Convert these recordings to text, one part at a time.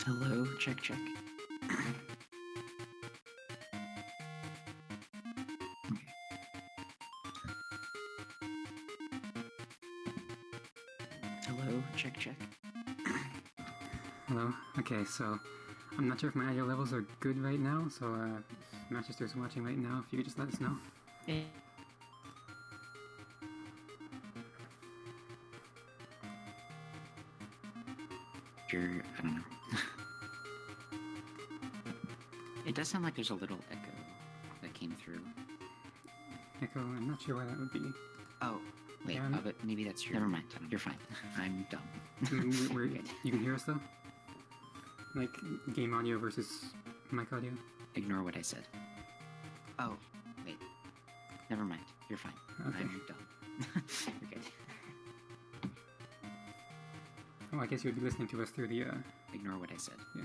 Hello, check, check. Okay. Hello, check, check. Hello. Okay, so I'm not sure if my audio levels are good right now, so if Manchester's watching right now, if you could just let us know. Sure, I don't know. It does sound like there's a little echo that came through. Echo, I'm not sure why that would be. Oh, wait, Yeah, but maybe that's your... Never mind, you're fine. I'm dumb. You can hear us though? Like, game audio versus mic audio? Ignore what I said. Oh, wait. Never mind, you're fine. Okay. I'm dumb. You're good. Oh, I guess you would be listening to us through the, Ignore what I said. Yeah.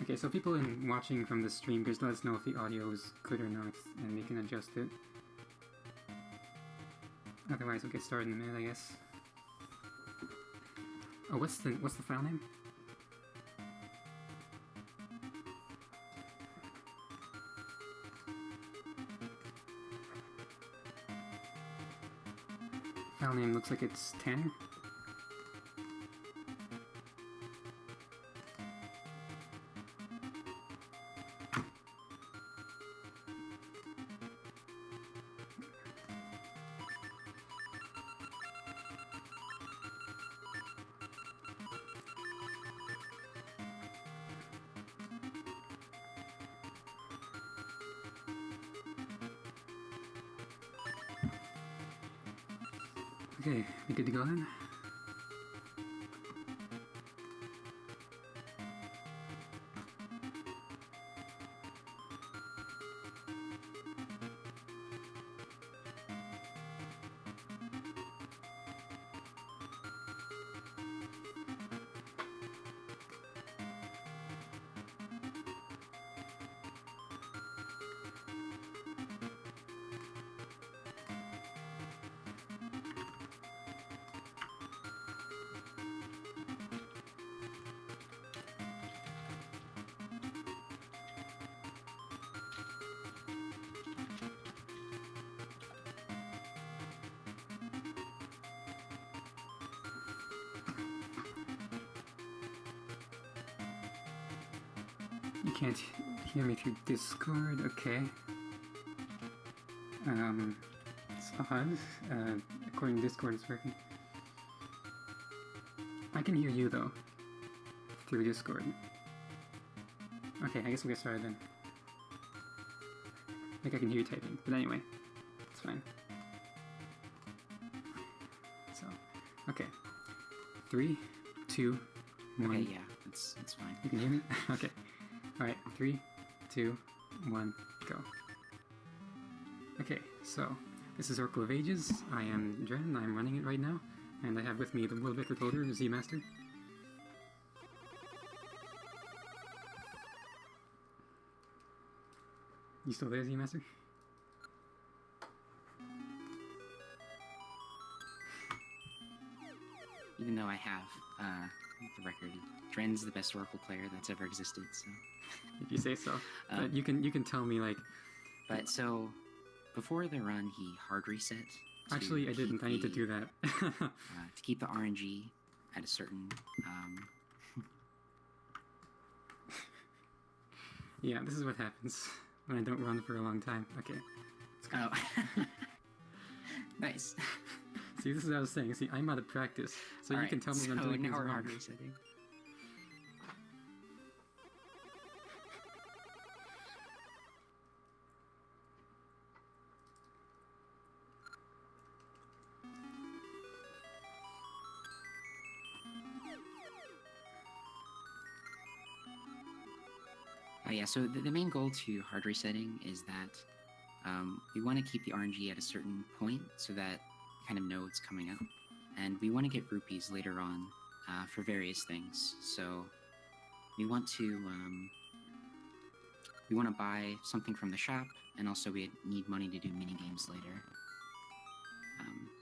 Okay, so people watching from the stream, just let us know if the audio is good or not, and we can adjust it. Otherwise, we'll get started in a minute, I guess. Oh, what's the file name? File name looks like it's 10. Okay, we good to go then? You can't hear me through Discord, okay. It's odd. According to Discord, it's working. I can hear you, though, through Discord. Okay, I guess we'll get started then. I think I can hear you typing, but anyway, it's fine. So, okay. 3, 2, 1. Okay, yeah, it's fine. You can hear me? Okay. Alright, 3, 2, 1, go. Okay, so this is Oracle of Ages. I am Drenn, I'm running it right now, and I have with me the world record holder, Z-Master. You still there, Z-Master? Even though I have the record, Drenn's the best Oracle player that's ever existed, so... If you say so. But you can tell me, like... But so, before the run, he hard reset. Actually, I didn't. I need to do that. To keep the RNG at a certain... Yeah, this is what happens when I don't run for a long time. Okay. Let's go. Oh. Nice. See, this is what I was saying. See, I'm out of practice, so you can tell me when I'm doing things wrong. Hard resetting. Yeah, so the main goal to hard resetting is that we want to keep the RNG at a certain point so that we kind of know it's coming up. And we want to get rupees later on for various things. So we want to buy something from the shop, and also we need money to do mini games later.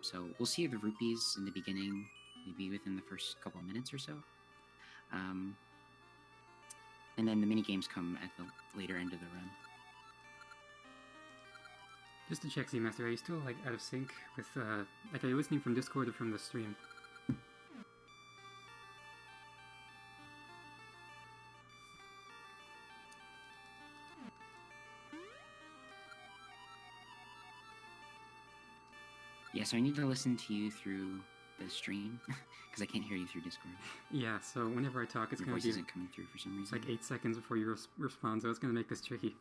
So we'll see the rupees in the beginning. maybe within the first couple minutes or so. And then the mini games come at the later end of the run. Just to check, Z-Master, are you still like out of sync with like, are you listening from Discord or from the stream? Yeah, so I need to listen to you through the stream because I can't hear you through Discord. Yeah, so whenever I talk, it's Your going voice to be isn't coming through for some reason. like 8 seconds before you respond, so it's going to make this tricky.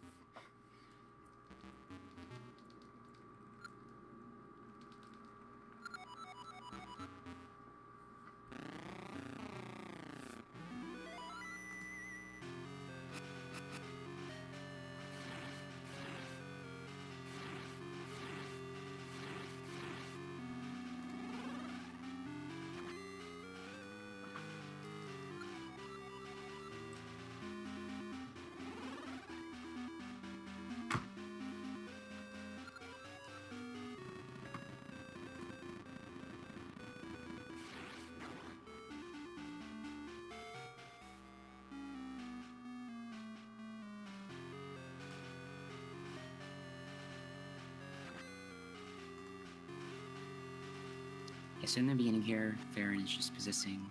So in the beginning here, Farron is just possessing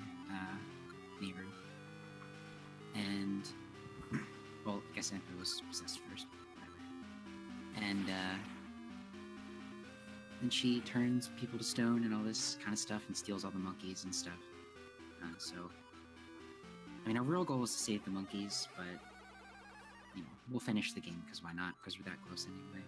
Nehru. And, well, I guess Anthony was possessed first, whatever. And then she turns people to stone and all this kind of stuff and steals all the monkeys and stuff. So, I mean, our real goal is to save the monkeys, but, you know, we'll finish the game, because why not? Because we're that close anyway.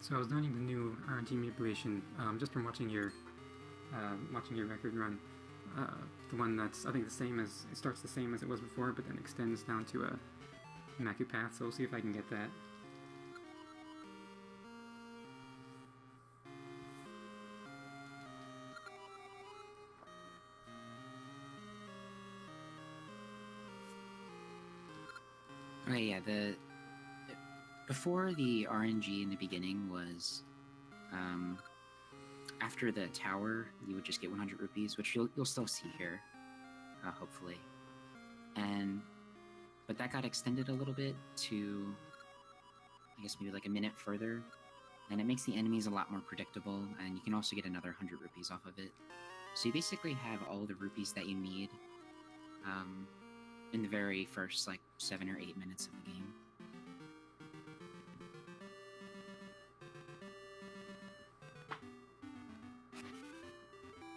So I was learning the new RNG manipulation just from watching your record run. The one that's, I think, the same as, it starts the same as it was before, but then extends down to a Maku path, so we'll see if I can get that. Okay, yeah, before the RNG in the beginning was, after the tower, you would just get 100 rupees, which you'll still see here, hopefully. But that got extended a little bit to, I guess maybe like a minute further, and it makes the enemies a lot more predictable, and you can also get another 100 rupees off of it. So you basically have all the rupees that you need, in the very first, like, 7 or 8 minutes of the game.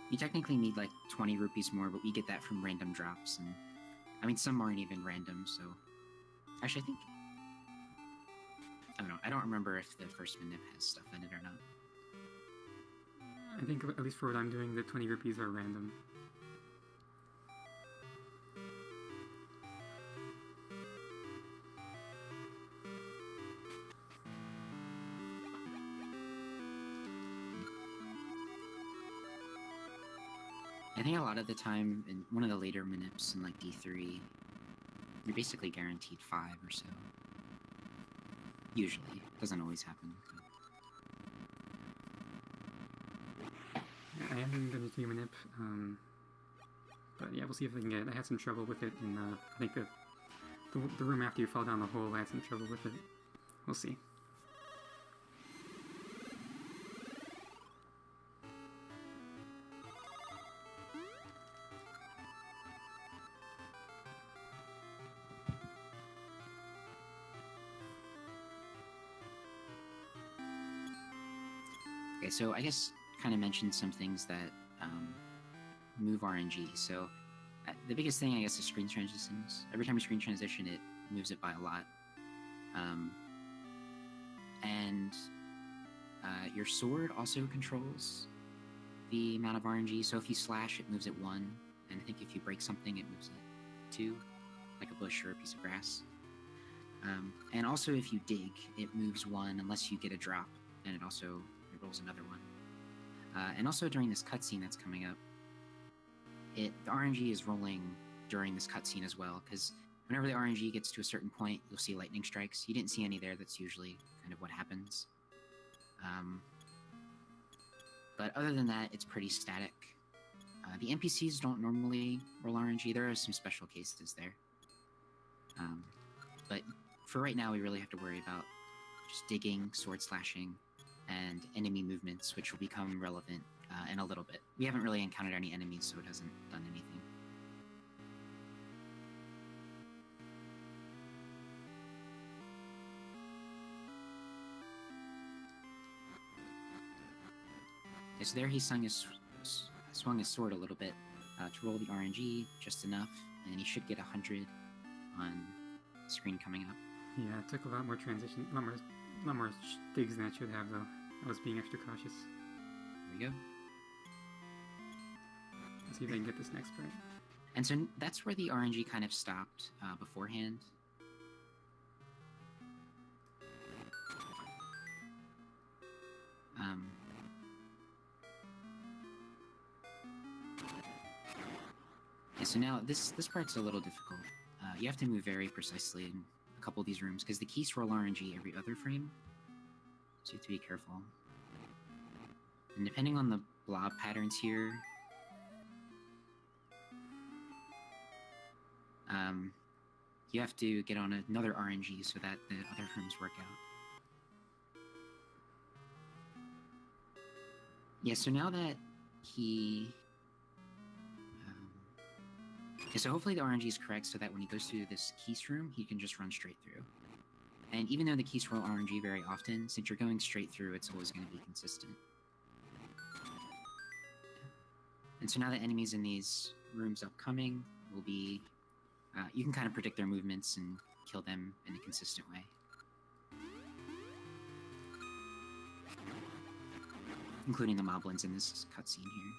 You technically need, like, 20 rupees more, but we get that from random drops, and... I mean, some aren't even random, so... Actually, I think... I don't know, I don't remember if the first minute has stuff in it or not. I think, at least for what I'm doing, the 20 rupees are random. I think a lot of the time, in one of the later minips in, like, D3, you're basically guaranteed 5 or so. Usually. It doesn't always happen. I am doing the D3 minip, but yeah, we'll see if I can get it. I had some trouble with it in, I think the room after you fall down the hole, I had some trouble with it. We'll see. Okay, so I guess kind of mention some things that move RNG. So the biggest thing, I guess, is screen transitions. Every time you screen transition, it moves it by a lot. And your sword also controls the amount of RNG. So if you slash, it moves it 1. and I think if you break something, it moves it 2, like a bush or a piece of grass. And also, if you dig, it moves 1 unless you get a drop, and it rolls another 1. And also during this cutscene that's coming up, the RNG is rolling during this cutscene as well, because whenever the RNG gets to a certain point, you'll see lightning strikes. You didn't see any there. That's usually kind of what happens. But other than that, it's pretty static. The NPCs don't normally roll RNG. There are some special cases there. But for right now, we really have to worry about just digging, sword slashing, and enemy movements, which will become relevant in a little bit. We haven't really encountered any enemies, so it hasn't done anything. Okay, so there he swung his sword a little bit to roll the RNG just enough, and he should get 100 on the screen coming up. Yeah, it took a lot more transition, a lot more digs than it should have, though. I was being extra cautious. There we go. Let's see if I can get this next part. And so that's where the RNG kind of stopped beforehand. Yeah, so now this part's a little difficult. You have to move very precisely in a couple of these rooms, because the keys roll RNG every other frame. So you have to be careful. And depending on the blob patterns here, you have to get on another RNG so that the other frames work out. Yeah, so now that he... okay, so hopefully the RNG is correct so that when he goes through this keys room, he can just run straight through. And even though the keys roll RNG very often, since you're going straight through, it's always going to be consistent. And so now the enemies in these rooms upcoming will be... you can kind of predict their movements and kill them in a consistent way. Including the moblins in this cutscene here.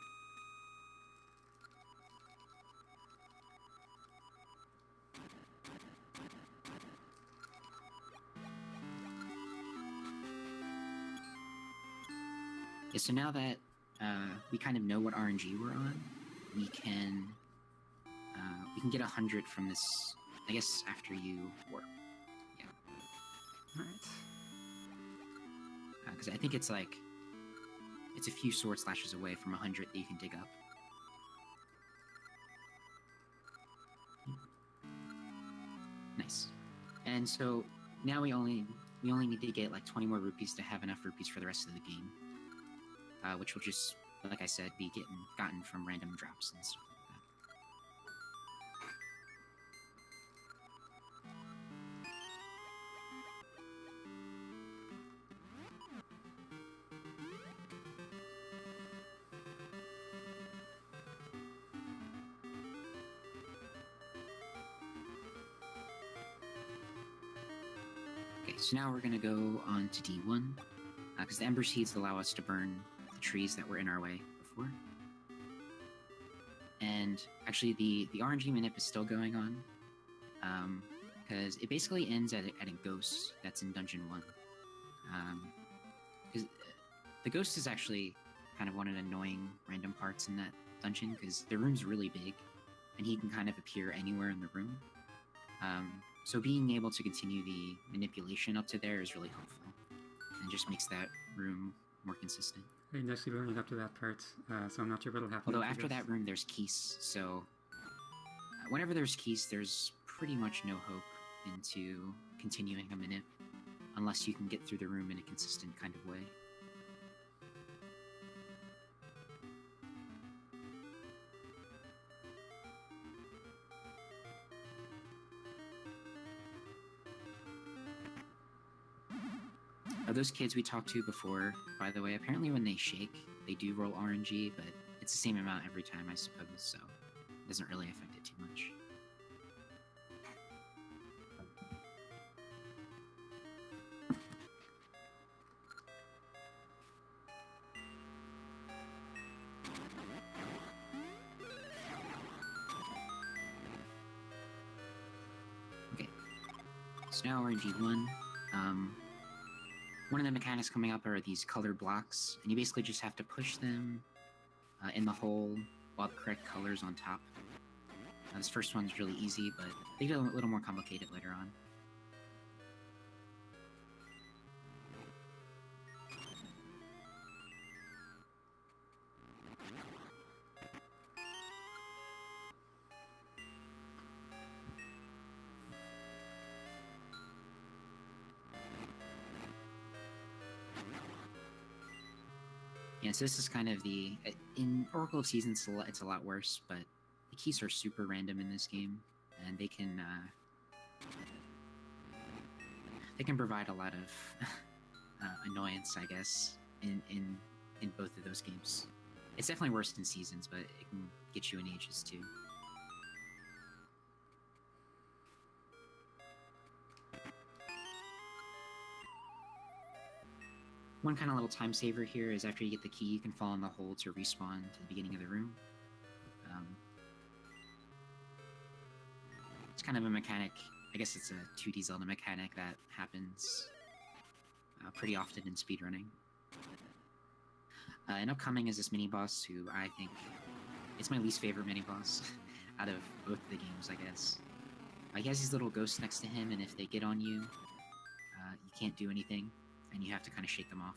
Yeah, so now that we kind of know what RNG we're on, we can get 100 from this, I guess, after you warp. Yeah. Alright. Because I think it's like... it's a few sword slashes away from 100 that you can dig up. Nice. And so now we only need to get like 20 more rupees to have enough rupees for the rest of the game. Which will just, like I said, be gotten from random drops and stuff like that. Okay, so now we're going to go on to D1, because the Ember Seeds allow us to burn the trees that were in our way before. And actually, the RNG manip is still going on, because it basically ends at a ghost that's in Dungeon 1. Because the ghost is actually kind of one of the annoying random parts in that dungeon, because the room's really big, and he can kind of appear anywhere in the room. So being able to continue the manipulation up to there is really helpful, and just makes that room more consistent. I didn't actually learn it up to that part, so I'm not sure what'll happen. Although after that room there's keys, so whenever there's keys, there's pretty much no hope into continuing a manip, unless you can get through the room in a consistent kind of way. Those kids we talked to before, by the way, apparently when they shake, they do roll RNG, but it's the same amount every time, I suppose, so it doesn't really affect it too much. So now we're in G1. One of the mechanics coming up are these colored blocks, and you basically just have to push them in the hole while the correct color's on top. This first one's really easy, but they get a little more complicated later on. Yeah, so this is kind of the... In Oracle of Seasons, it's a lot worse, but the keys are super random in this game, and they can provide a lot of annoyance, I guess, in both of those games. It's definitely worse in Seasons, but it can get you in Ages too. One kind of little time saver here is after you get the key, you can fall in the hole to respawn to the beginning of the room. It's kind of a mechanic, I guess it's a 2D Zelda mechanic that happens pretty often in speedrunning. And upcoming is this mini-boss who I think... It's my least favorite mini-boss out of both the games, I guess. He has these little ghosts next to him, and if they get on you, you can't do anything, and you have to kind of shake them off.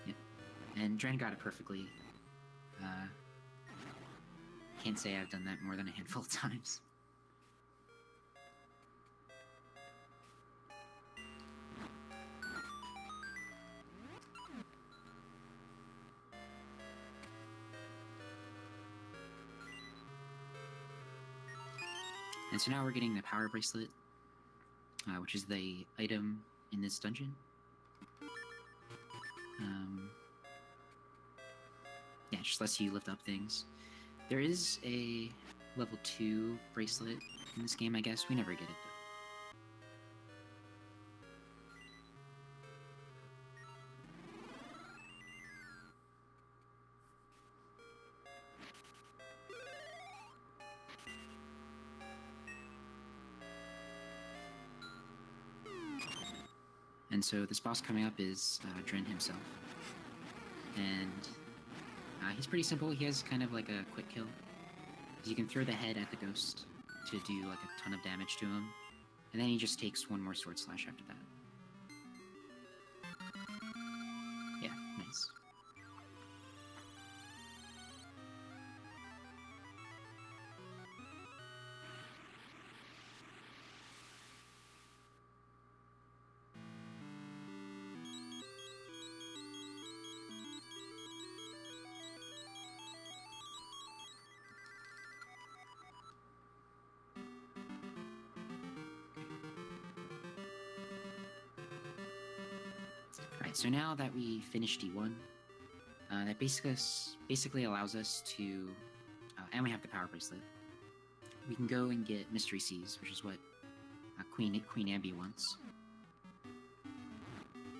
Yeah. And Drenn got it perfectly. Can't say I've done that more than a handful of times. And so now we're getting the power bracelet, which is the item in this dungeon. Yeah, it just lets you lift up things. There is a level 2 bracelet in this game, I guess. We never get it, though. And so this boss coming up is Drenn himself. And he's pretty simple. He has kind of like a quick kill. You can throw the head at the ghost to do like a ton of damage to him. And then he just takes one more sword slash after that. Yeah, nice. Right, so now that we finished D1, that basically allows us to, and we have the power bracelet, we can go and get Mystery Seas, which is what Queen Ambi wants.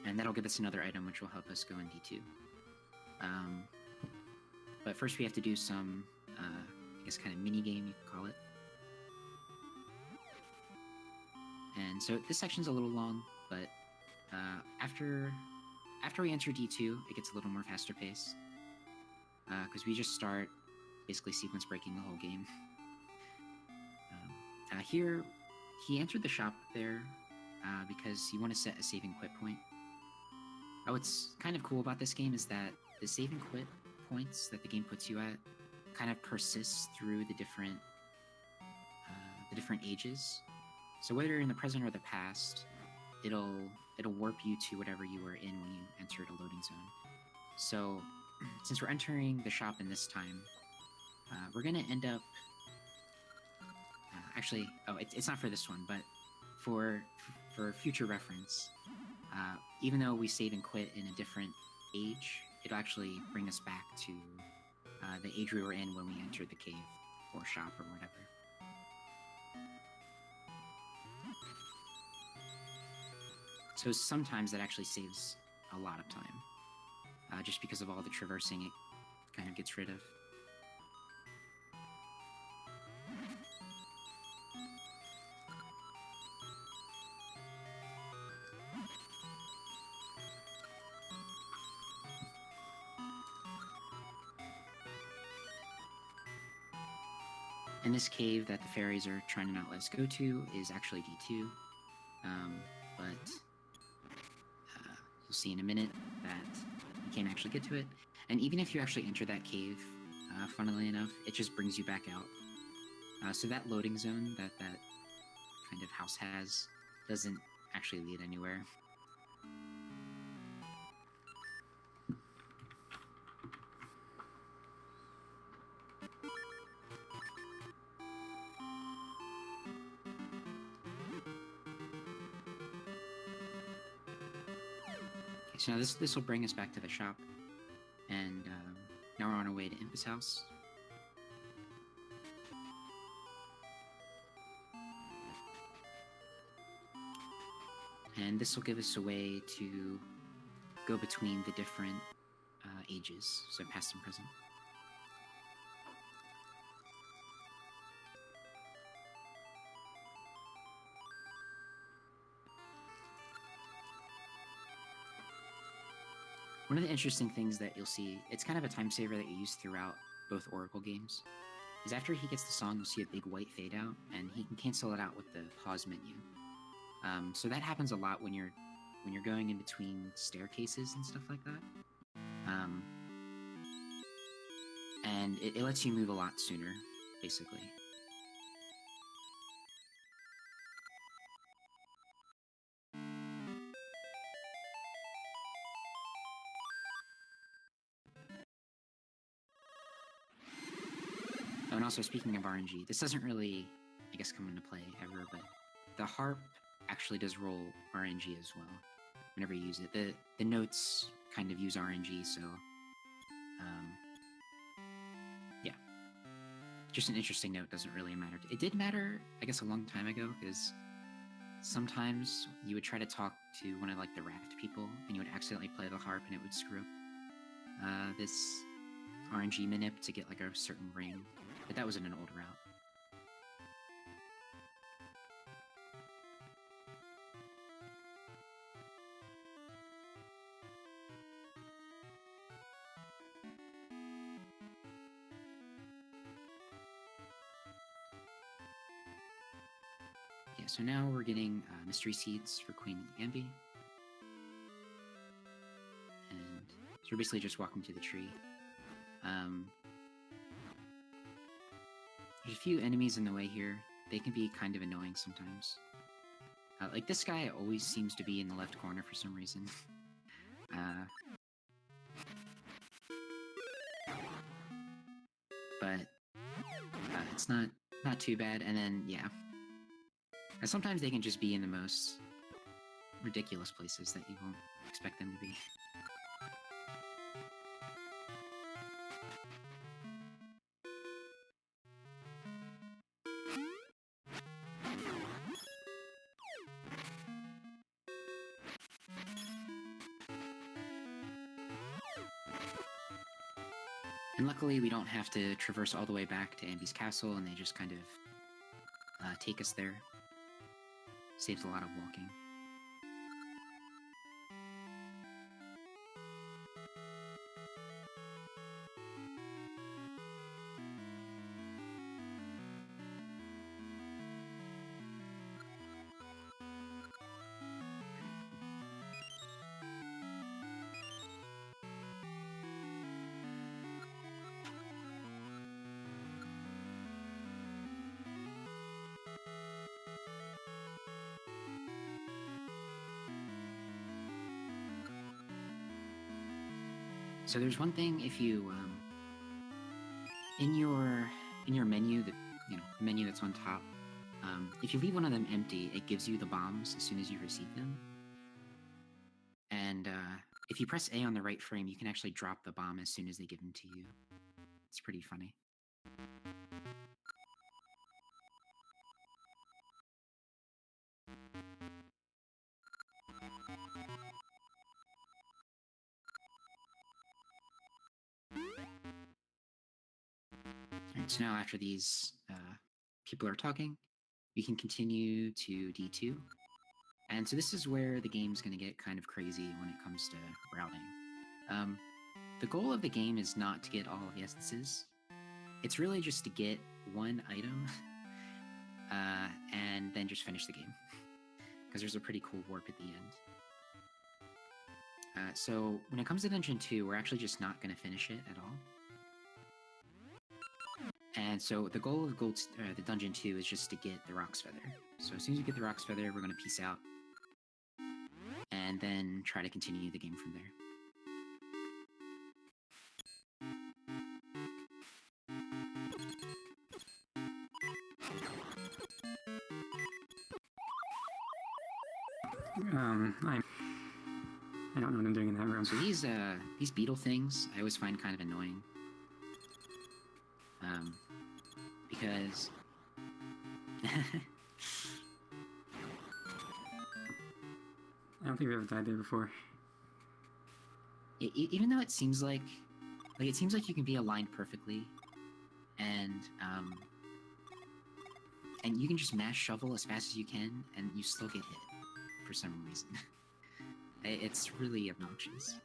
And that'll give us another item which will help us go in D2. But first we have to do some, I guess kind of mini-game, you could call it. And so this section's a little long, but after we enter D2, it gets a little more faster pace. Because we just start basically sequence breaking the whole game. Here, he entered the shop there because you want to set a save and quit point. What's kind of cool about this game is that the save and quit points that the game puts you at kind of persists through the different ages. So whether you're in the present or the past, it'll warp you to whatever you were in when you entered a loading zone. So, since we're entering the shop in this time, we're gonna end up... actually, it's not for this one, but for future reference, even though we save and quit in a different age, it'll actually bring us back to the age we were in when we entered the cave, or shop, or whatever. So sometimes that actually saves a lot of time, just because of all the traversing it kind of gets rid of. And this cave that the fairies are trying to not let us go to is actually D2, but you'll see in a minute that you can't actually get to it. And even if you actually enter that cave, funnily enough, it just brings you back out. So that loading zone that that kind of house has doesn't actually lead anywhere. Okay, so now this will bring us back to the shop, and now we're on our way to Impus' house. And this will give us a way to go between the different ages, so past and present. One of the interesting things that you'll see, it's kind of a time saver that you use throughout both Oracle games, is after he gets the song, you'll see a big white fade out, and he can cancel it out with the pause menu. So that happens a lot when you're going in between staircases and stuff like that. And it lets you move a lot sooner, basically. Oh, and also, speaking of RNG, this doesn't really, I guess, come into play ever, but the harp actually does roll RNG as well whenever you use it. The notes kind of use RNG, so yeah. Just an interesting note, doesn't really matter. It did matter, I guess, a long time ago, because sometimes you would try to talk to one of, like, the raft people, and you would accidentally play the harp, and it would screw up this RNG manip to get, like, a certain ring. But that was in an old route. Yeah, so now we're getting mystery seeds for Queen and Gamby. And so we're basically just walking to the tree. There's a few enemies in the way here. They can be kind of annoying sometimes. Like this guy always seems to be in the left corner for some reason. But it's not too bad. And then, yeah. And sometimes they can just be in the most ridiculous places that you won't expect them to be. And luckily, we don't have to traverse all the way back to Amby's castle, and they just kind of take us there. Saves a lot of walking. So there's one thing, if you in your menu, the menu that's on top, if you leave one of them empty, it gives you the bombs as soon as you receive them. And if you press A on the right frame, you can actually drop the bomb as soon as they give them to you. It's pretty funny. Alright, so now after these people are talking, we can continue to D2. And so this is where the game's going to get kind of crazy when it comes to routing. The goal of the game is not to get all of the essences. It's really just to get one item, and then just finish the game. Because there's a pretty cool warp at the end. So when it comes to Dungeon 2, we're actually just not going to finish it at all. And so the goal of the Dungeon 2 is just to get the Rock's Feather. So as soon as we get the Rock's Feather, we're going to peace out. And then try to continue the game from there. I don't know what I'm doing in that room. So these beetle things, I always find kind of annoying. Because... I don't think we've ever died there before. Even though it seems like you can be aligned perfectly, and you can just mash shovel as fast as you can, and you still get hit for some reason. It's really obnoxious.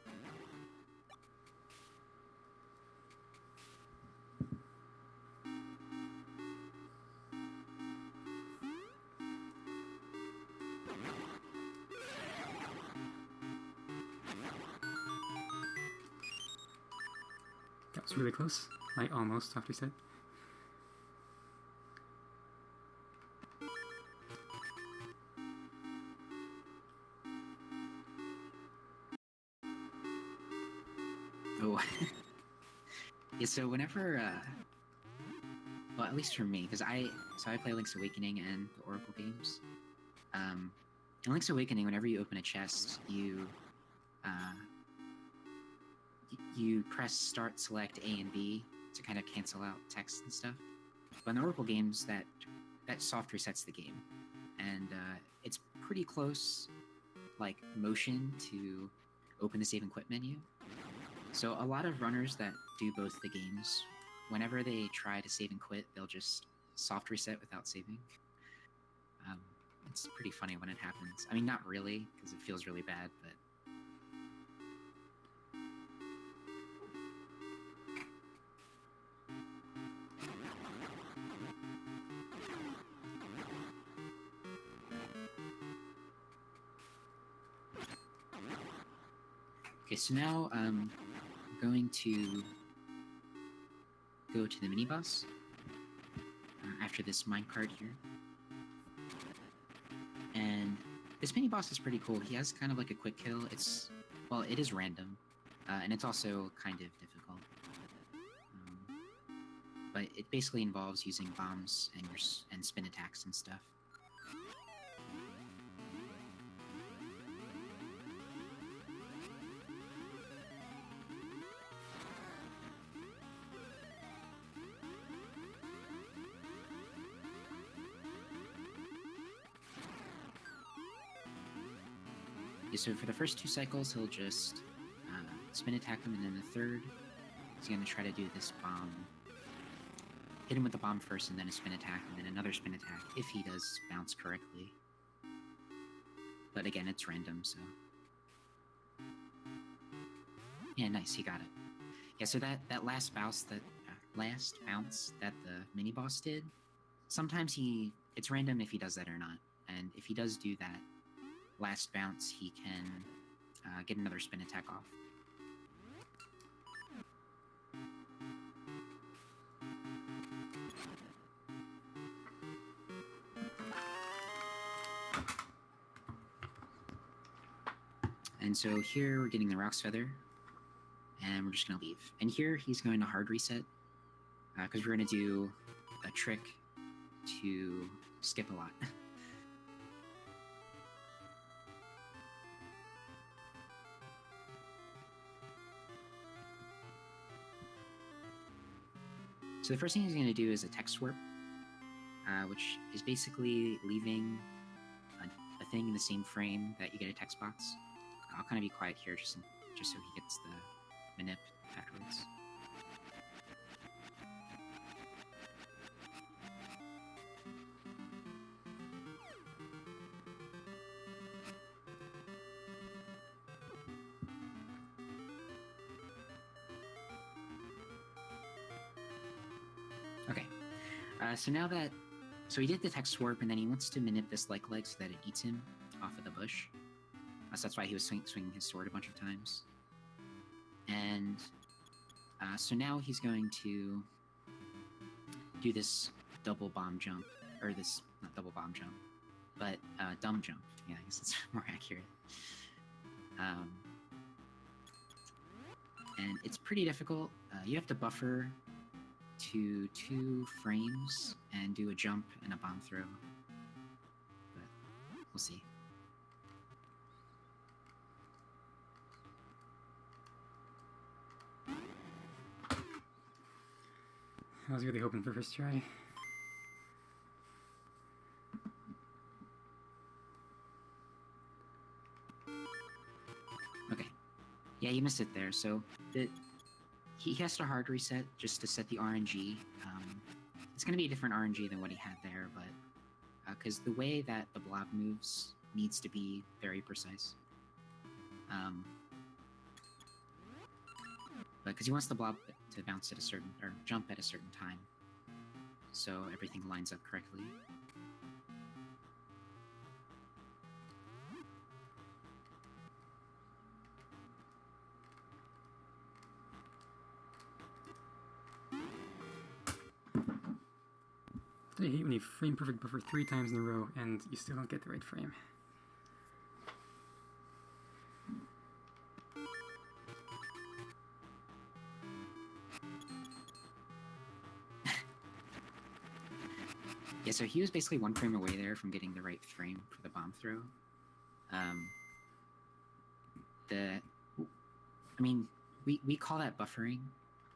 That was really close. Like, almost, after said. Oh. Yeah, so whenever, well, at least for me, because I play Link's Awakening and the Oracle games. In Link's Awakening, whenever you open a chest, you press Start, Select A and B to kind of cancel out text and stuff. But in the Oracle games, that soft resets the game, and it's pretty close, like, motion to open the save and quit menu. So a lot of runners that do both the games, whenever they try to save and quit, they'll just soft reset without saving. It's pretty funny when it happens. I mean, not really, because it feels really bad, but... Okay, so now I'm going to go to the mini-boss after this minecart here. And this mini-boss is pretty cool. He has kind of like a quick kill. Well, it is random, and it's also kind of difficult. But it basically involves using bombs and spin attacks and stuff. So for the first 2 cycles, he'll just spin attack him, and then the third, he's going to try to do this bomb. Hit him with the bomb first, and then a spin attack, and then another spin attack, if he does bounce correctly. But again, it's random, so... Yeah, nice, he got it. Yeah, so that last bounce that the mini-boss did, sometimes it's random if he does that or not. And if he does do that last bounce, he can get another spin attack off. And so here we're getting the Rock's Feather, and we're just going to leave. And here he's going to hard reset, because we're going to do a trick to skip a lot. So the first thing he's going to do is a text warp, which is basically leaving a thing in the same frame that you get a text box. I'll kind of be quiet here just so he gets the manip afterwards. Okay. So now that... So he did detect Swarp, and then he wants to manip this leg so that it eats him off of the bush. So that's why he was swinging his sword a bunch of times. And so now he's going to do this double bomb jump. Or this... Not double bomb jump. But dumb jump. Yeah, I guess it's more accurate. And it's pretty difficult. You have to buffer to 2 frames and do a jump and a bomb throw. But we'll see. I was really hoping for first try. Okay. Yeah, you missed it there. So he has to hard reset just to set the RNG. It's going to be a different RNG than what he had there, but because the way that the blob moves needs to be very precise. But because he wants the blob to bounce at a certain, or jump at a certain time, so everything lines up correctly. I hate when you frame perfect buffer 3 times in a row and you still don't get the right frame. Yeah, so he was basically 1 frame away there from getting the right frame for the bomb throw. I mean, we call that buffering,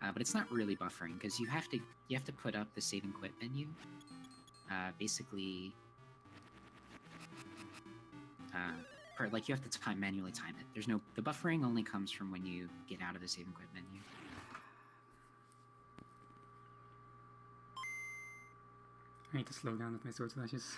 but it's not really buffering because you have to put up the save and quit menu. Basically, like you have to manually time it. The buffering only comes from when you get out of the save and quit menu. I need to slow down with my sword slashes.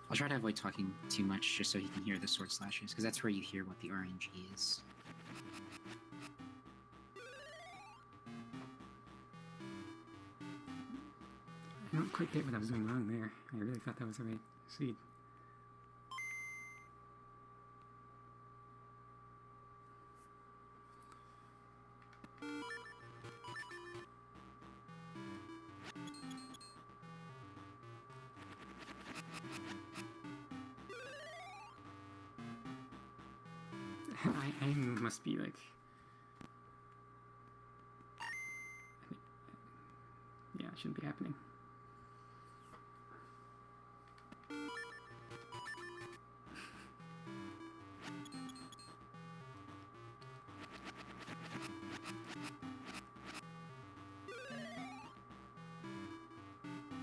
I'll try to avoid talking too much just so he can hear the sword slashes, because that's where you hear what the RNG is. I don't quite get what I was doing wrong there. I really thought that was the right seed. I must be like... Yeah, it shouldn't be happening.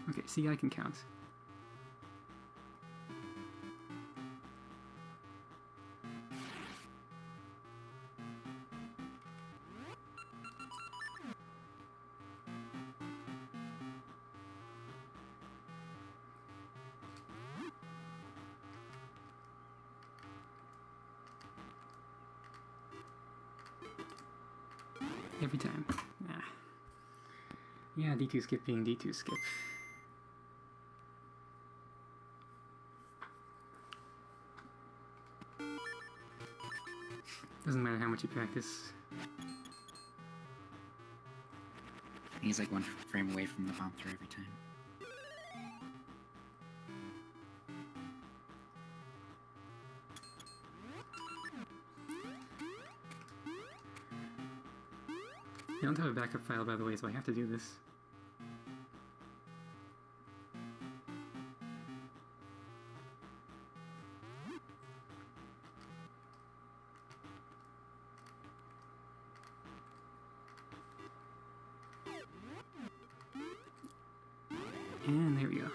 Okay, see, I can count. Every time. Nah. Yeah, D2 skip being D2 skip. Doesn't matter how much you practice. He's like 1 frame away from the bomb throw every time. I don't have a backup file, by the way, so I have to do this. And there we go.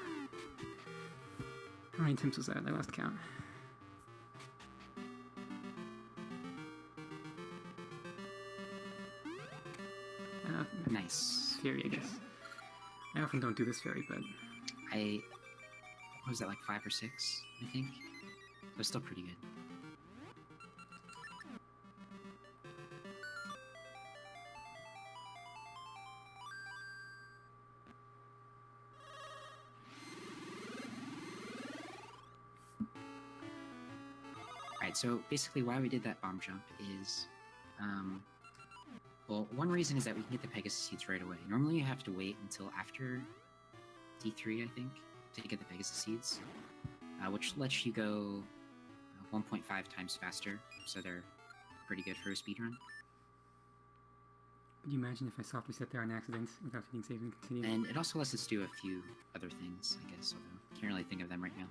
How many attempts was that? I lost count. Nice. Fairy, I guess. I often don't do this fairy, but... What was that, like 5 or 6, I think? It was still pretty good. Alright, so basically why we did that bomb jump is... well, one reason is that we can get the Pegasus Seeds right away. Normally you have to wait until after D3, I think, to get the Pegasus Seeds, which lets you go 1.5 times faster, so they're pretty good for a speedrun. Could you imagine if I soft reset there on accident without hitting save and continue? And it also lets us do a few other things, I guess, although I can't really think of them right now.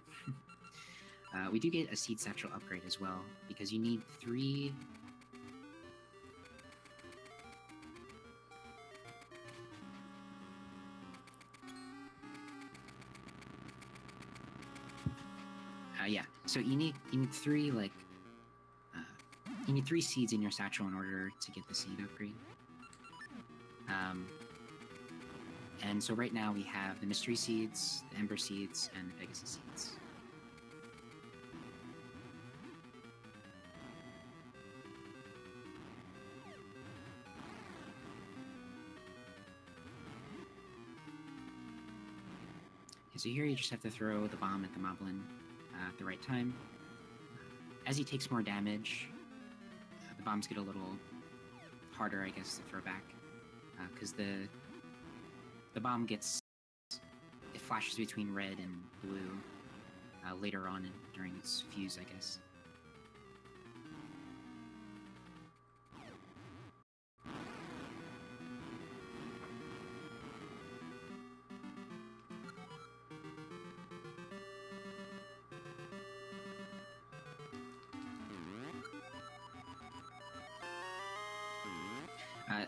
We do get a Seed Satchel upgrade as well, because you need 3... yeah, so you need 3, like, you need 3 seeds in your satchel in order to get the seed upgrade. And so right now we have the Mystery Seeds, the Ember Seeds, and the Pegasus Seeds. So here you just have to throw the bomb at the Moblin at the right time. As he takes more damage, the bombs get a little harder, I guess, to throw back, because the bomb gets... it flashes between red and blue later on during its fuse, I guess.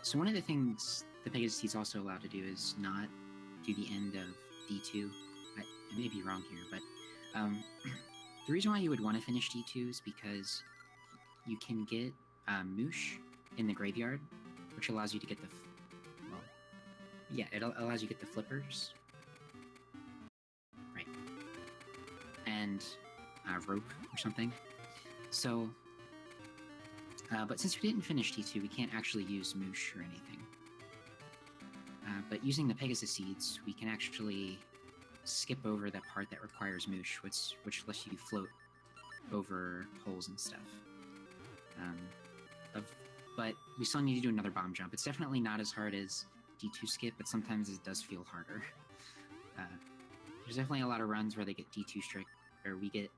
So one of the things the Pegasus Seeds also allowed to do is not do the end of D2. I may be wrong here, but the reason why you would want to finish D2 is because you can get Moosh in the graveyard, which allows you to get the... well, yeah, it allows you to get the flippers. Right. And rope or something. So... but since we didn't finish D2, we can't actually use Moosh or anything. But using the Pegasus Seeds, we can actually skip over that part that requires Moosh, which lets you float over holes and stuff. But we still need to do another bomb jump. It's definitely not as hard as D2 skip, but sometimes it does feel harder. There's definitely a lot of runs where they get D2 strike, or we get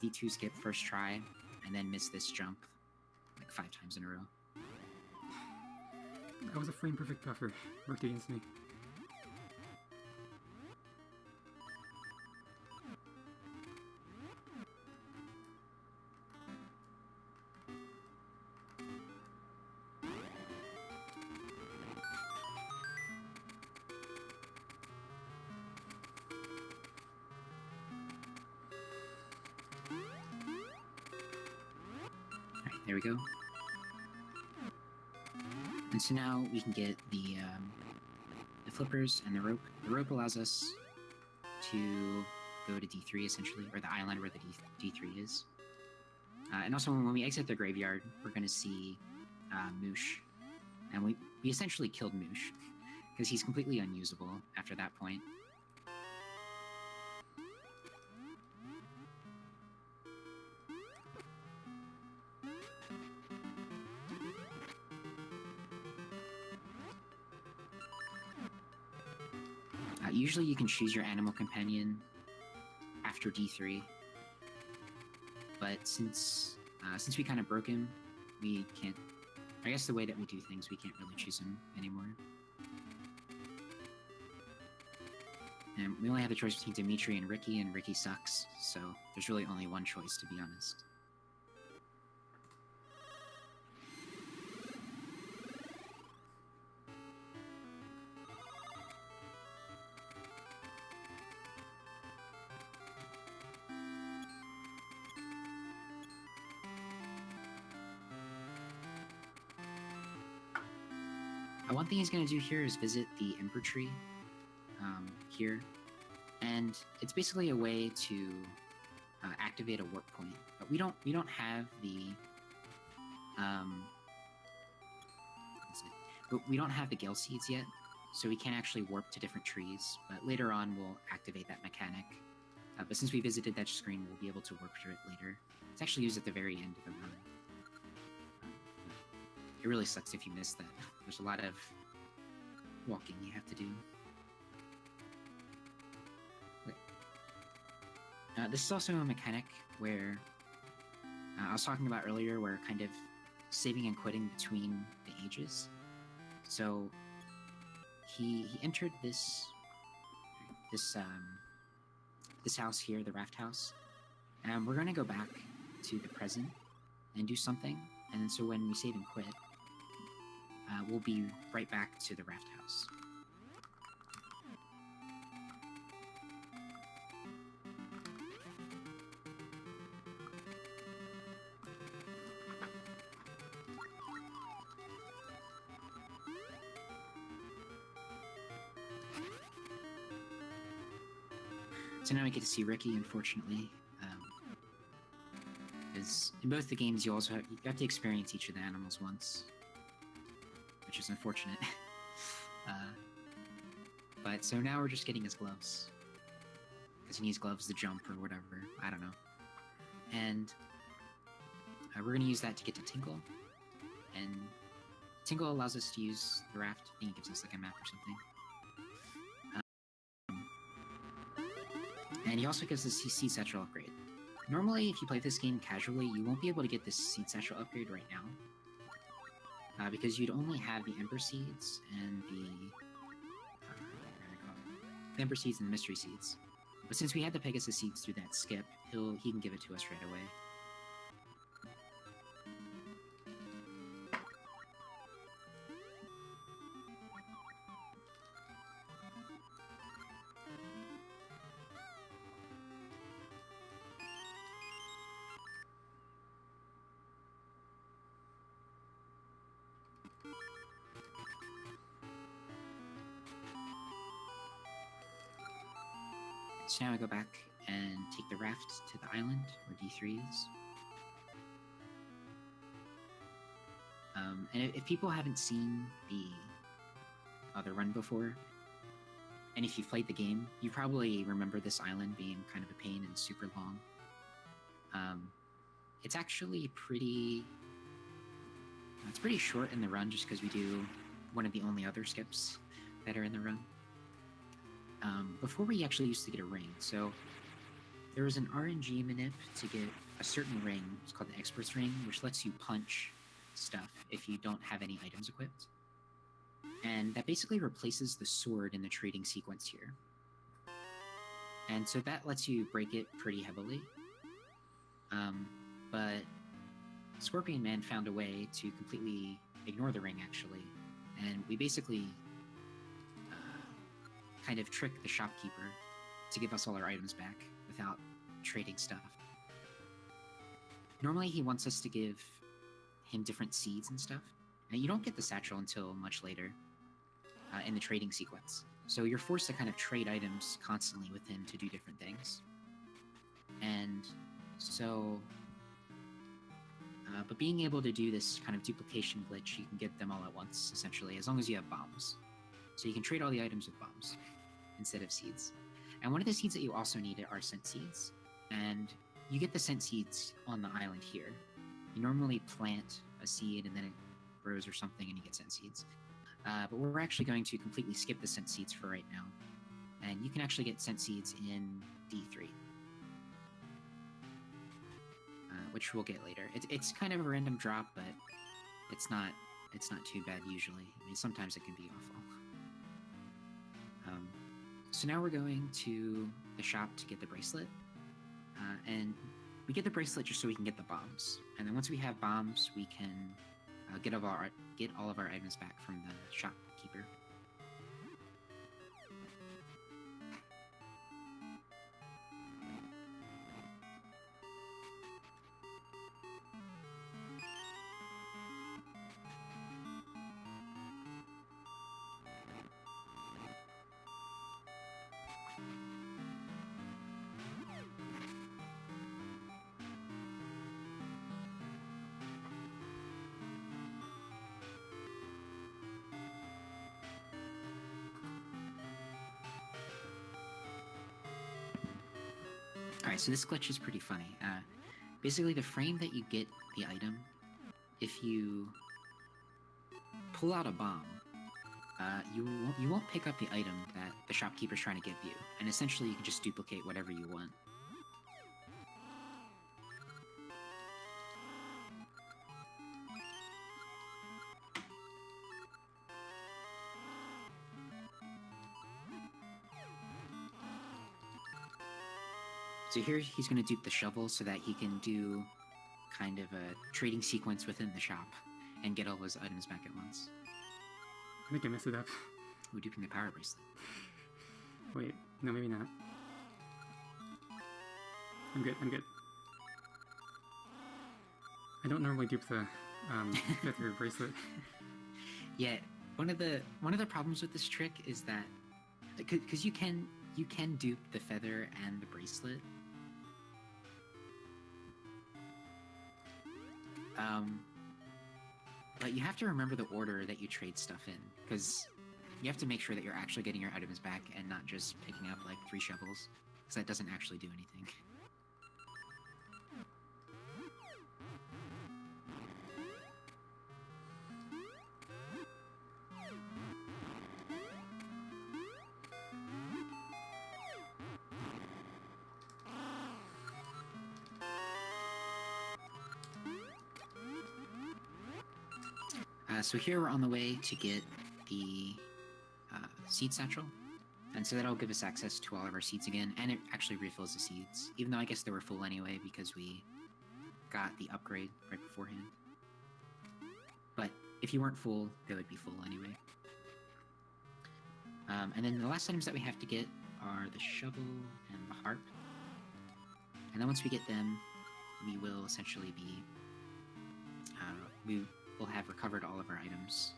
D2 skip first try, and then miss this jump like 5 times in a row. That was a frame-perfect buffer. Worked against me. Alright, there we go. And so now we can get the flippers and the rope. The rope allows us to go to D3, essentially, or the island where the D3 is. And also, when we exit the graveyard, we're going to see Moosh. And we essentially killed Moosh, because he's completely unusable after that point. Usually you can choose your animal companion after D3, but since we kind of broke him, we can't I guess the way that we do things, we can't really choose them anymore. And we only have the choice between Dimitri and Ricky sucks, so there's really only one choice, to be honest. One thing he's going to do here is visit the Ember Tree here, and it's basically a way to activate a warp point. But we don't have the we don't have the Gale Seeds yet, so we can't actually warp to different trees. But later on, we'll activate that mechanic. But since we visited that screen, we'll be able to warp to it later. It's actually used at the very end of the run. It really sucks if you miss that. There's a lot of walking you have to do. This is also a mechanic where I was talking about earlier, where kind of saving and quitting between the ages. So he entered this house here, the raft house, and we're gonna go back to the present and do something. And then so when we save and quit, we'll be right back to the raft house. So now we get to see Ricky, unfortunately. Because in both the games, you have to experience each of the animals once, which is unfortunate. But so now we're just getting his gloves, because he needs gloves to jump or whatever. I don't know. And we're going to use that to get to Tinkle. And Tinkle allows us to use the raft. I think it gives us like a map or something. And he also gives us the Seed Satchel upgrade. Normally, if you play this game casually, you won't be able to get this Seed Satchel upgrade right now. Because you'd only have the Ember Seeds and the Ember Seeds and the Mystery Seeds. But since we had the Pegasus Seeds through that skip, he can give it to us right away. So now I go back and take the raft to the island where D3 is. And if people haven't seen the run before, and if you've played the game, you probably remember this island being kind of a pain and super long. It's actually pretty short in the run, just because we do one of the only other skips that are in the run. Before we actually used to get a ring, so there was an RNG manip to get a certain ring. It's called the Expert's Ring, which lets you punch stuff if you don't have any items equipped. And that basically replaces the sword in the trading sequence here. And so that lets you break it pretty heavily. But Scorpion Man found a way to completely ignore the ring, actually. And we basically kind of trick the shopkeeper to give us all our items back without trading stuff. Normally he wants us to give him different seeds and stuff, and you don't get the satchel until much later in the trading sequence. So you're forced to kind of trade items constantly with him to do different things. And so but being able to do this kind of duplication glitch, you can get them all at once, essentially, as long as you have bombs. So you can trade all the items with bombs instead of seeds. And one of the seeds that you also need are scent seeds. And you get the scent seeds on the island here. You normally plant a seed and then it grows or something and you get scent seeds. But we're actually going to completely skip the scent seeds for right now. And you can actually get scent seeds in D3. Which we'll get later. It's kind of a random drop, but it's not it's not too bad usually. I mean, sometimes it can be awful. So now we're going to the shop to get the bracelet, and we get the bracelet just so we can get the bombs. And then once we have bombs, we can get all of our items back from the shopkeeper. Alright, so this glitch is pretty funny. Basically, the frame that you get the item, if you pull out a bomb, you won't pick up the item that the shopkeeper's trying to give you, and essentially you can just duplicate whatever you want. So here he's going to dupe the shovel so that he can do kind of a trading sequence within the shop and get all his items back at once. I think I messed it up. We're duping the power bracelet. Wait, no, maybe not. I'm good, I'm good. I don't normally dupe the feather bracelet. Yeah, one of the problems with this trick is that because you can dupe the feather and the bracelet. But you have to remember the order that you trade stuff in, because you have to make sure that you're actually getting your items back and not just picking up like 3 shovels, because that doesn't actually do anything. So here we're on the way to get the seed satchel, and so that'll give us access to all of our seeds again, and it actually refills the seeds, even though I guess they were full anyway because we got the upgrade right beforehand. But if you weren't full, they would be full anyway. And then the last items that we have to get are the shovel and the harp, and then once we get them, we will essentially be we'll have recovered all of our items.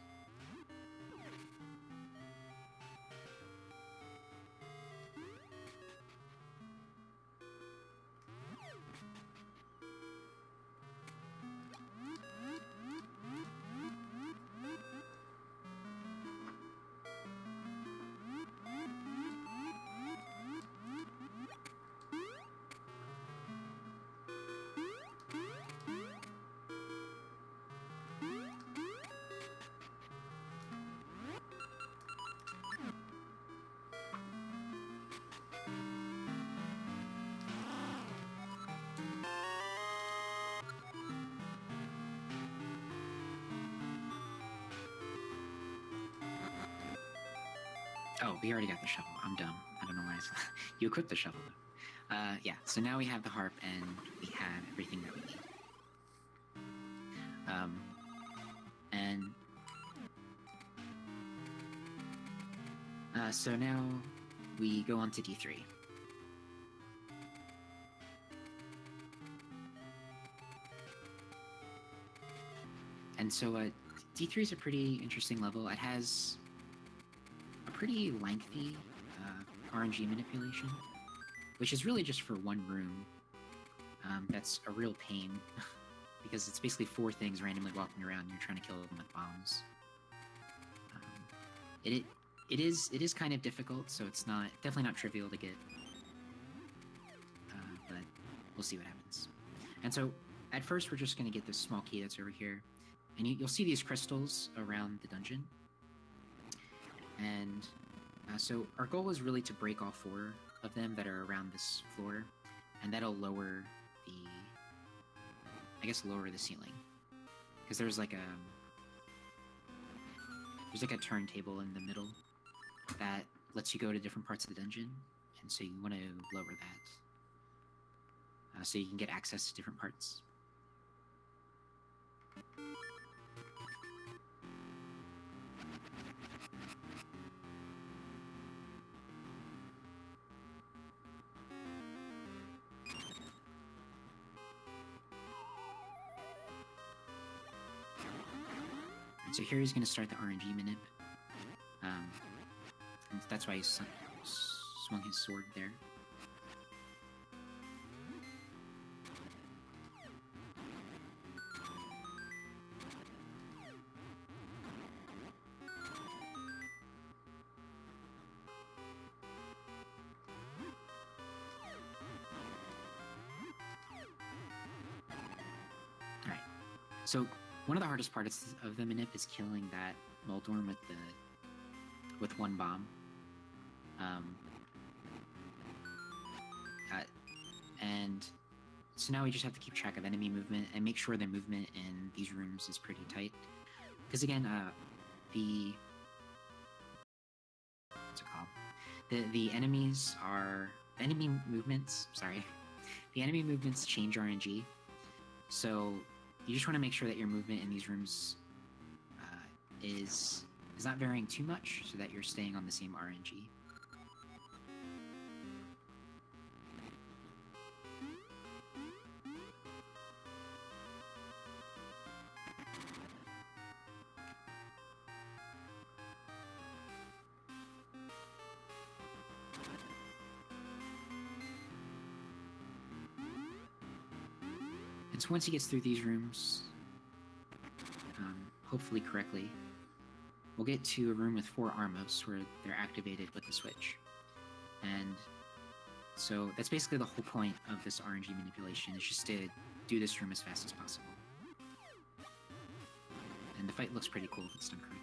Oh, we already got the shovel. I'm dumb. I don't know why you equipped the shovel, though. Yeah, so now we have the harp, and we have everything that we need. So now we go on to D3. And so D3 is a pretty interesting level. It has a pretty lengthy RNG manipulation, which is really just for one room. That's a real pain, because it's basically 4 things randomly walking around and you're trying to kill them with bombs. It is kind of difficult, so it's definitely not trivial to get, but we'll see what happens. And so, at first we're just going to get this small key that's over here, and you'll see these crystals around the dungeon. And so our goal is really to break all 4 of them that are around this floor, and that'll lower the ceiling. Because there's like there's like a turntable in the middle that lets you go to different parts of the dungeon, and so you want to lower that so you can get access to different parts. And so here he's going to start the RNG manip. And that's why he swung his sword there. Alright, so one of the hardest parts of the manip is killing that Moldorm with one bomb. And so now we just have to keep track of enemy movement and make sure the movement in these rooms is pretty tight. Because again, the enemy movements change RNG. So you just want to make sure that your movement in these rooms is not varying too much, so that you're staying on the same RNG. And so once he gets through these rooms, hopefully correctly, we'll get to a room with 4 Armos where they're activated with the switch. And so that's basically the whole point of this RNG manipulation, is just to do this room as fast as possible. And the fight looks pretty cool if it's done correctly.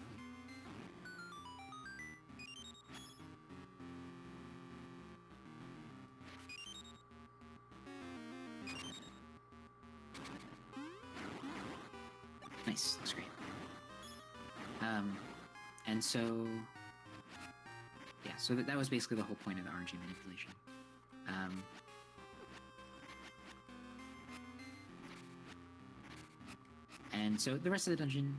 Nice, looks great. And so, yeah, so that was basically the whole point of the RNG manipulation. And so the rest of the dungeon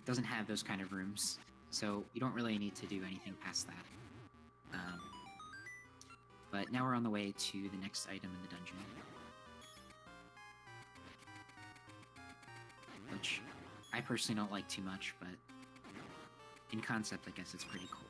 doesn't have those kind of rooms, so you don't really need to do anything past that. But now we're on the way to the next item in the dungeon, which I personally don't like too much, but in concept, I guess it's pretty cool.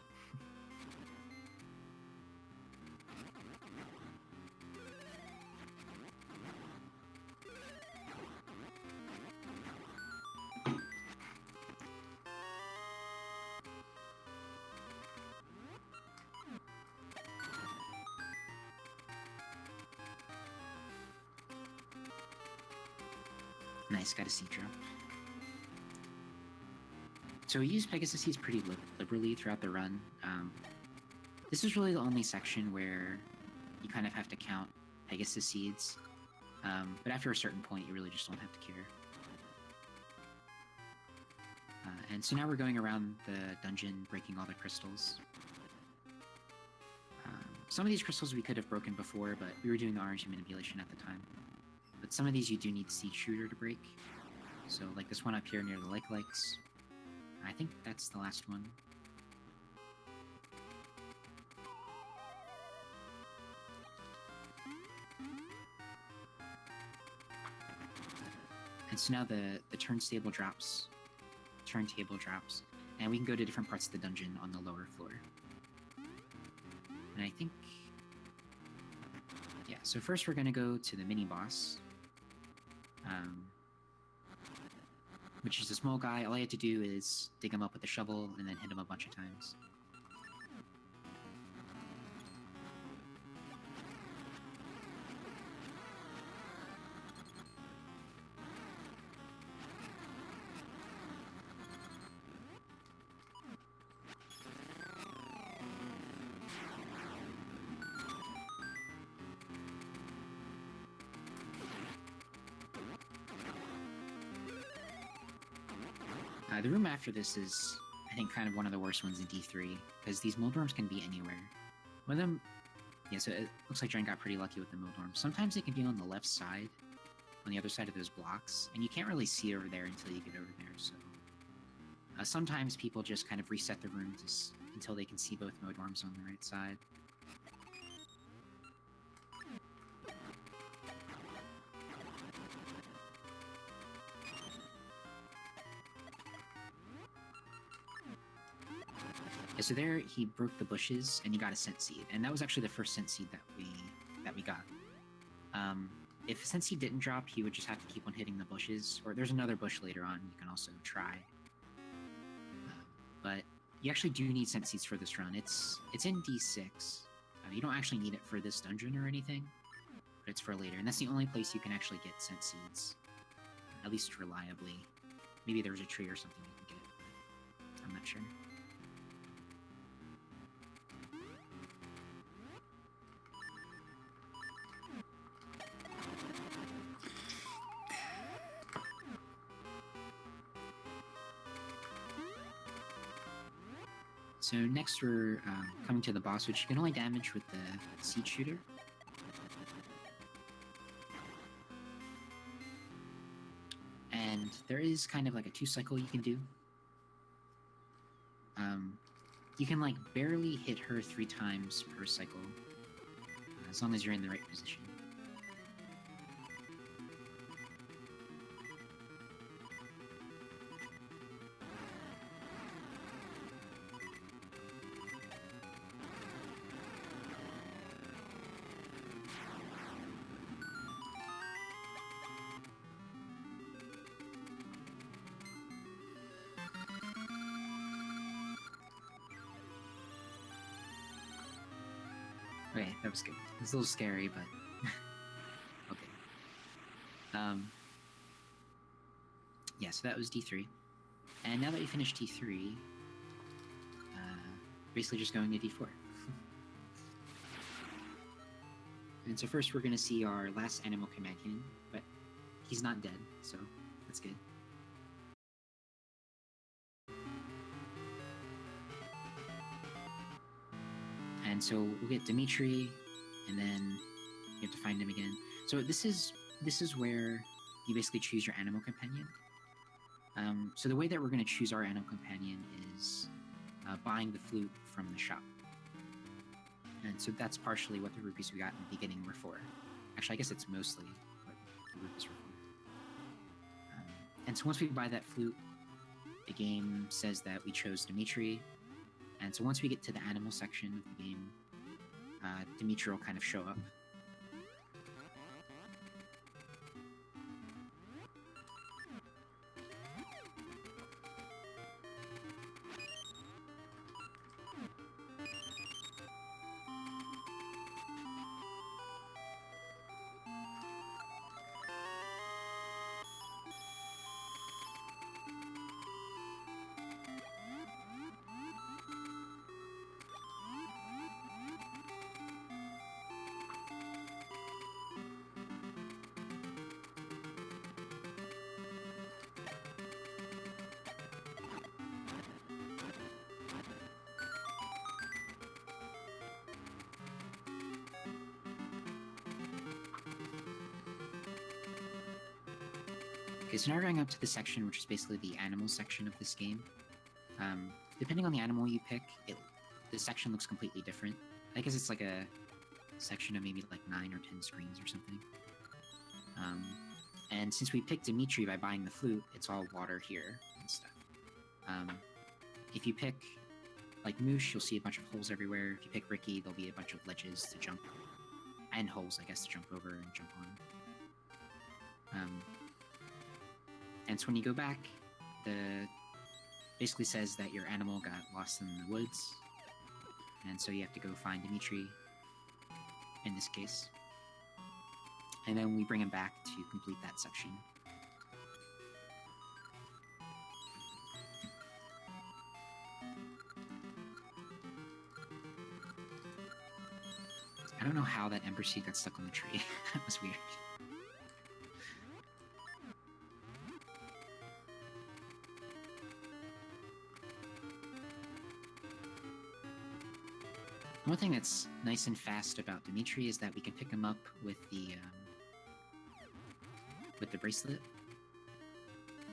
Nice, got a seed drop. So we use Pegasus seeds pretty liberally throughout the run. This is really the only section where you kind of have to count Pegasus seeds, but after a certain point you really just don't have to care. And so now we're going around the dungeon breaking all the crystals. Some of these crystals we could have broken before, but we were doing the RNG manipulation at the time. But some of these you do need Seed Shooter to break. So like this one up here near the likes. I think that's the last one. And so now the turntable drops, and we can go to different parts of the dungeon on the lower floor. And I think, yeah, so first we're going to go to the mini-boss, which is a small guy. All I had to do is dig him up with a shovel and then hit him a bunch of times. The room after this is, I I think kind of one of the worst ones in D3, because these moldworms can be anywhere. One of them, yeah, so it looks like Drenn got pretty lucky with the moldworms. Sometimes they can be on the left side, on the other side of those blocks, and you can't really see over there until you get over there, so... sometimes people just kind of reset the rooms until they can see both moldworms on the right side. Yeah, so there he broke the bushes and he got a scent seed, and that was actually the first scent seed that we got. If a scent seed didn't drop, he would just have to keep on hitting the bushes, or there's another bush later on you can also try. But you actually do need scent seeds for this run. It's in D6. You don't actually need it for this dungeon or anything, but it's for later, and that's the only place you can actually get scent seeds, at least reliably. Maybe there's a tree or something you can get, but I'm not sure. So next we're coming to the boss, which you can only damage with the seed shooter. And there is kind of like a 2-cycle you can do. You can like barely hit her 3 times per cycle, as long as you're in the right position. Okay, that was good. It was a little scary, but... okay. Yeah, so that was D3. And now that we finished D3, basically just going to D4. And so first we're going to see our last animal companion, but he's not dead, so that's good. And so we'll get Dimitri, and then you have to find him again. So this is where you basically choose your animal companion. So the way that we're going to choose our animal companion is buying the flute from the shop. And so that's partially what the rupees we got in the beginning were for. Actually, I guess it's mostly what the rupees were for. And so once we buy that flute, the game says that we chose Dimitri. And so once we get to the animal section of the game, Dimitri will kind of show up. Okay, so now we're going up to the section, which is basically the animal section of this game. Depending on the animal you pick, the section looks completely different. I guess it's like a section of maybe like 9 or 10 screens or something. And since we picked Dimitri by buying the flute, it's all water here and stuff. If you pick like Moosh, you'll see a bunch of holes everywhere. If you pick Ricky, there'll be a bunch of ledges to jump, and holes, I guess, to jump over and jump on. And so when you go back, basically says that your animal got lost in the woods, and so you have to go find Dimitri, in this case. And then we bring him back to complete that section. I don't know how that ember seed got stuck on the tree. That was weird. One thing that's nice and fast about Dimitri is that we can pick him up with the bracelet.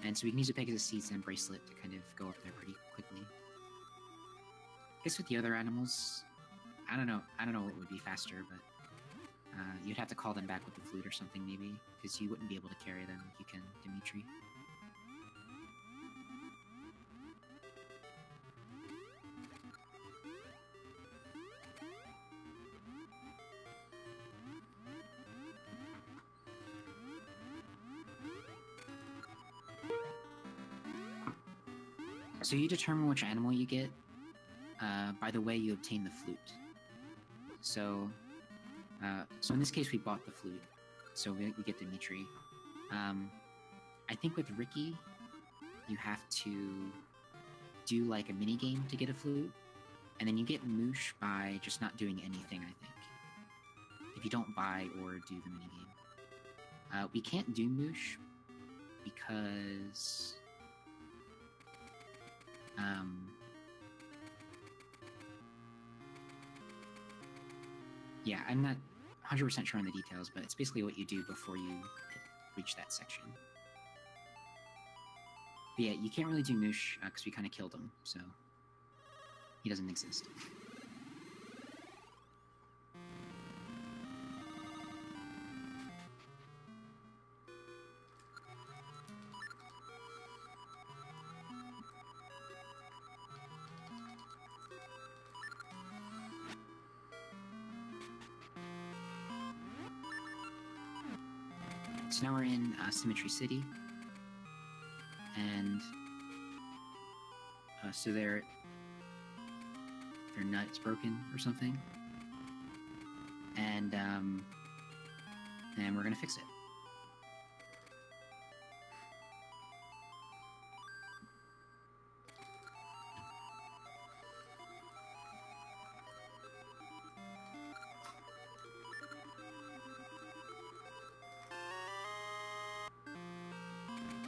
And so we can use a Pegasus Seeds and bracelet to kind of go up there pretty quickly. I guess with the other animals, I don't know what would be faster, but you'd have to call them back with the flute or something maybe, because you wouldn't be able to carry them like you can Dimitri. So you determine which animal you get by the way you obtain the flute. So in this case, we bought the flute, so we get Dimitri. I think with Ricky, you have to do like a mini game to get a flute, and then you get Moosh by just not doing anything. I think if you don't buy or do the mini game, we can't do Moosh because. Yeah, I'm not 100% sure on the details, but it's basically what you do before you reach that section. But yeah, you can't really do Moosh because we kind of killed him, so he doesn't exist. So now we're in Symmetry City, and so their nut's broken or something, and we're gonna fix it.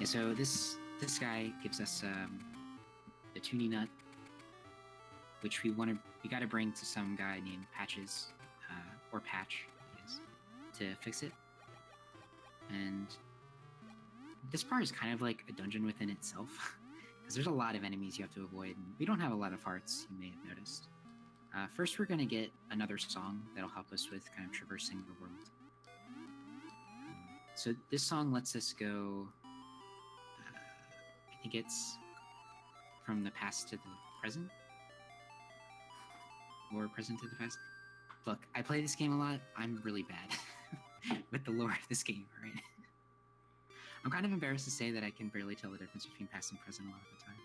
Yeah, so this guy gives us the Toonie Nut, which we gotta bring to some guy named Patches, or Patch, I guess, to fix it. And this part is kind of like a dungeon within itself, because there's a lot of enemies you have to avoid, and we don't have a lot of hearts, you may have noticed. First, we're gonna get another song that'll help us with kind of traversing the world. So this song lets us go. I think it's from the past to the present, or present to the past. Look, I play this game a lot. I'm really bad with the lore of this game, right? I'm kind of embarrassed to say that I can barely tell the difference between past and present a lot of the time.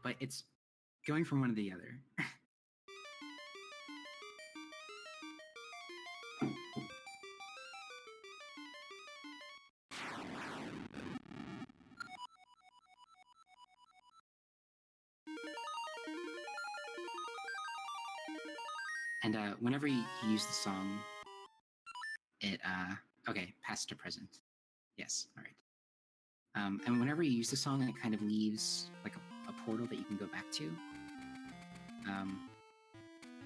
But it's going from one to the other. And whenever you use the song, it, okay, past to present. Yes, all right. And whenever you use the song, it kind of leaves like a portal that you can go back to.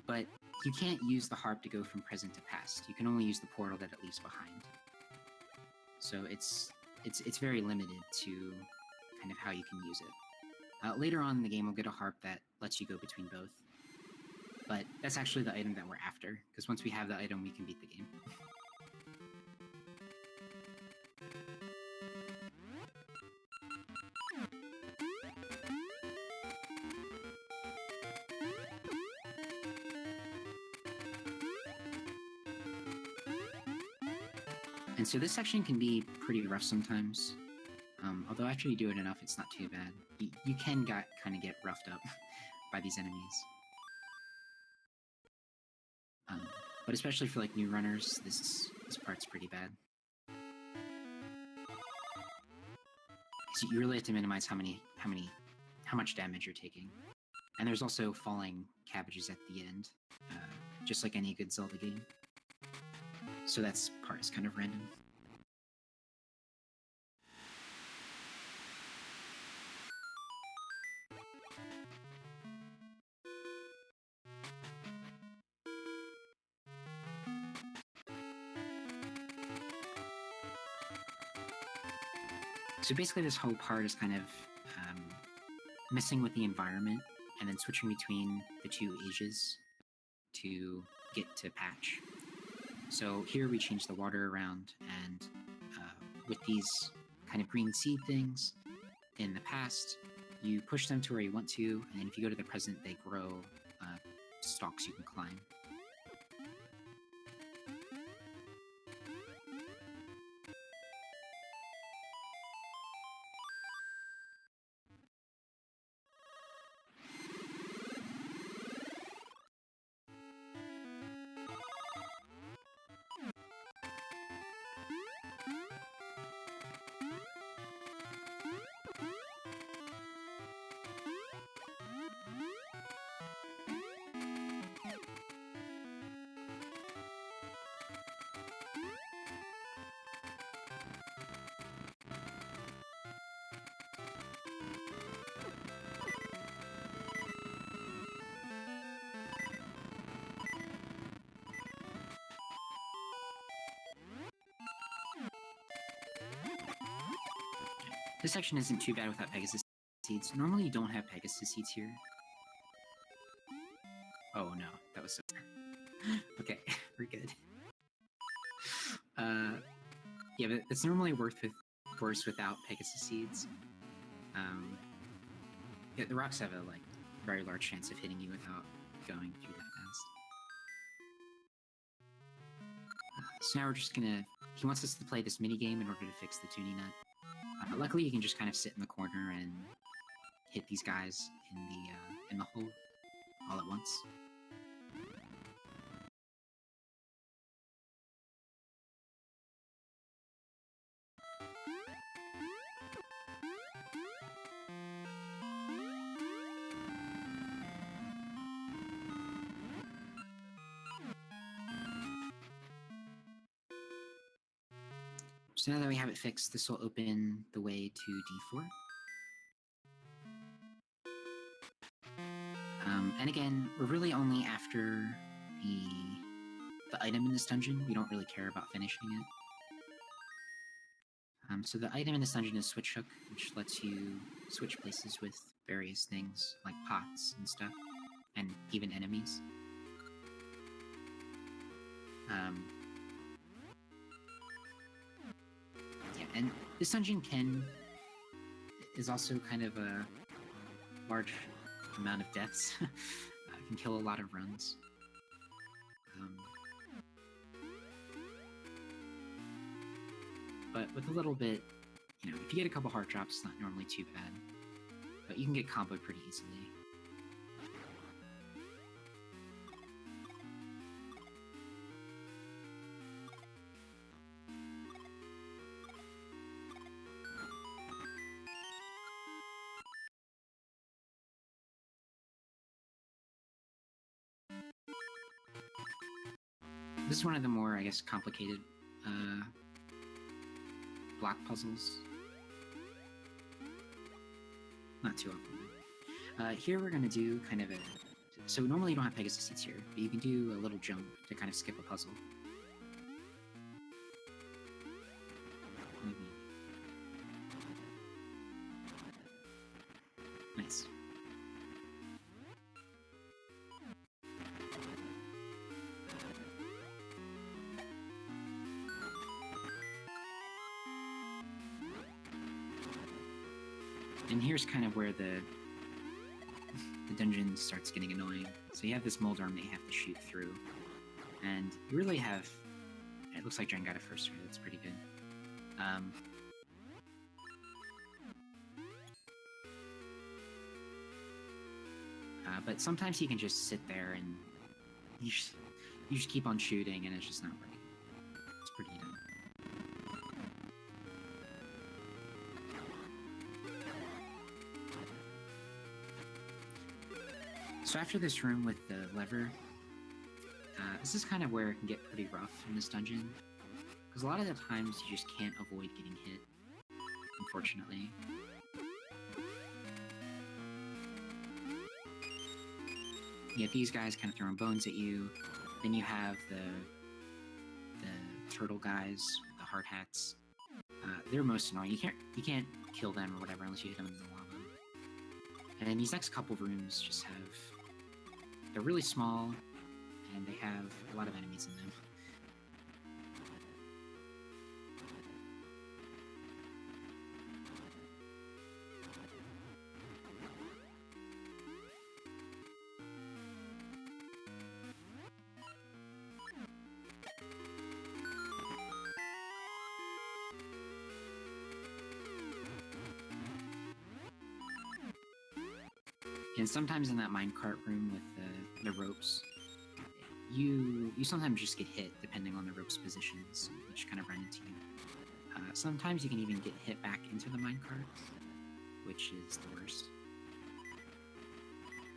But you can't use the harp to go from present to past. You can only use the portal that it leaves behind. So it's very limited to kind of how you can use it. Later on in the game, we'll get a harp that lets you go between both. But that's actually the item that we're after, because once we have the item, we can beat the game. And so this section can be pretty rough sometimes. Although after you do it enough, it's not too bad. You can kind of get roughed up by these enemies. But especially for like new runners, this part's pretty bad. So you really have to minimize how much damage you're taking. And there's also falling cabbages at the end, just like any good Zelda game. So that part is kind of random. So basically this whole part is kind of messing with the environment and then switching between the two ages to get to patch. So here we change the water around, and with these kind of green seed things, in the past, you push them to where you want to, and then if you go to the present, they grow stalks you can climb. This section isn't too bad without Pegasus seeds. Normally you don't have Pegasus seeds here. Oh no, that was so... Okay, we're good. Yeah, but it's normally worse without Pegasus seeds. Yeah, the rocks have a very large chance of hitting you without going through that fast. So now we're just gonna... He wants us to play this minigame in order to fix the tuning nut. Luckily, you can just kind of sit in the corner and hit these guys in the hole all at once. So now that we have it fixed, this will open the way to D4. And again, we're really only after the item in this dungeon. We don't really care about finishing it. So the item in this dungeon is Switch Hook, which lets you switch places with various things, like pots and stuff, and even enemies. Yeah, and this dungeon is also kind of a large amount of deaths. Can kill a lot of runs. But with a little bit, if you get a couple heart drops, it's not normally too bad. But you can get comboed pretty easily. This is one of the more, I guess, complicated block puzzles. Not too often. Here we're going to do kind of a... So normally you don't have Pegasus seeds here, but you can do a little jump to kind of skip a puzzle. Nice. And here's kind of where the dungeon starts getting annoying. So you have this mold arm that you have to shoot through. And you really have... It looks like Drenn got it first try, that's pretty good. But sometimes you can just sit there and you just keep on shooting and it's just not working. It's pretty dumb. So after this room with the lever, this is kind of where it can get pretty rough in this dungeon. Because a lot of the times you just can't avoid getting hit, unfortunately. You have these guys kind of throwing bones at you. Then you have the turtle guys, the hard hats. they're most annoying. You can't kill them or whatever unless you hit them in the lava. And then these next couple of rooms just have... They're really small, and they have a lot of enemies in them. And sometimes in that minecart room with the ropes, you sometimes just get hit depending on the rope's positions, which kind of run into you. Sometimes you can even get hit back into the minecart, which is the worst.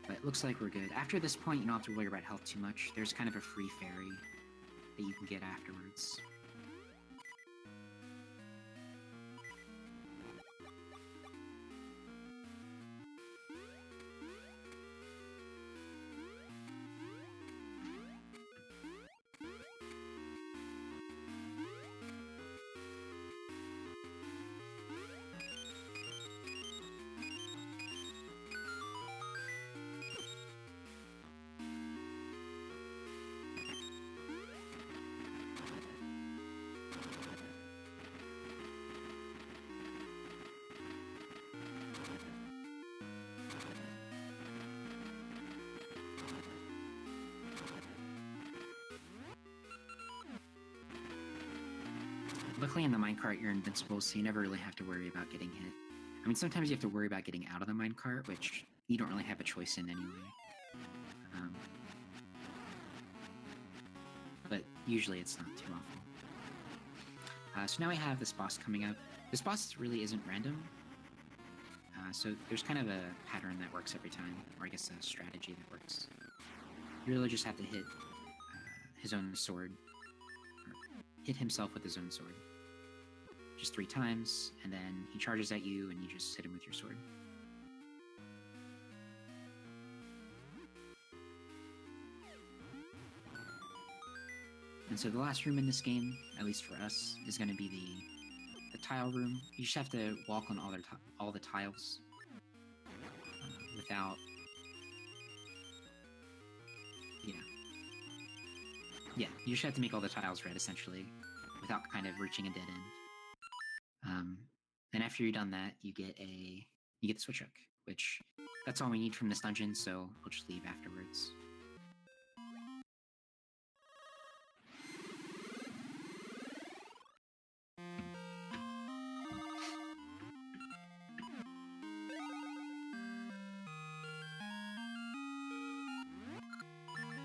But it looks like we're good. After this point, you don't have to worry about health too much. There's kind of a free ferry that you can get afterwards. Luckily in the minecart you're invincible, so you never really have to worry about getting hit. I mean, sometimes you have to worry about getting out of the minecart, which you don't really have a choice in anyway. But usually it's not too awful. So now we have this boss coming up. This boss really isn't random. So there's kind of a pattern that works every time, or I guess a strategy that works. You really just have to hit his own sword, or hit himself with his own sword. Just 3 times, and then he charges at you, and you just hit him with your sword. And so the last room in this game, at least for us, is going to be the tile room. You just have to walk on all the tiles without... Yeah, you just have to make all the tiles red, essentially, without kind of reaching a dead end. And after you've done that, you get the switch hook, which that's all we need from this dungeon, so we'll just leave afterwards.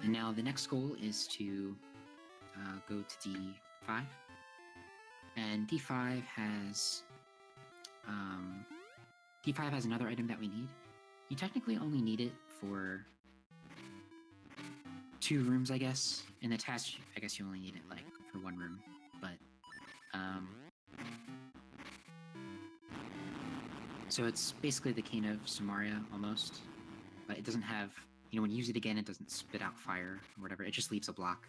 And now the next goal is to go to D5. And D5 has another item that we need. You technically only need it for 2 rooms, I guess. In the task, I guess you only need it like for 1 room. But so it's basically the Cane of Samaria almost, but it doesn't have. When you use it again, it doesn't spit out fire or whatever. It just leaves a block.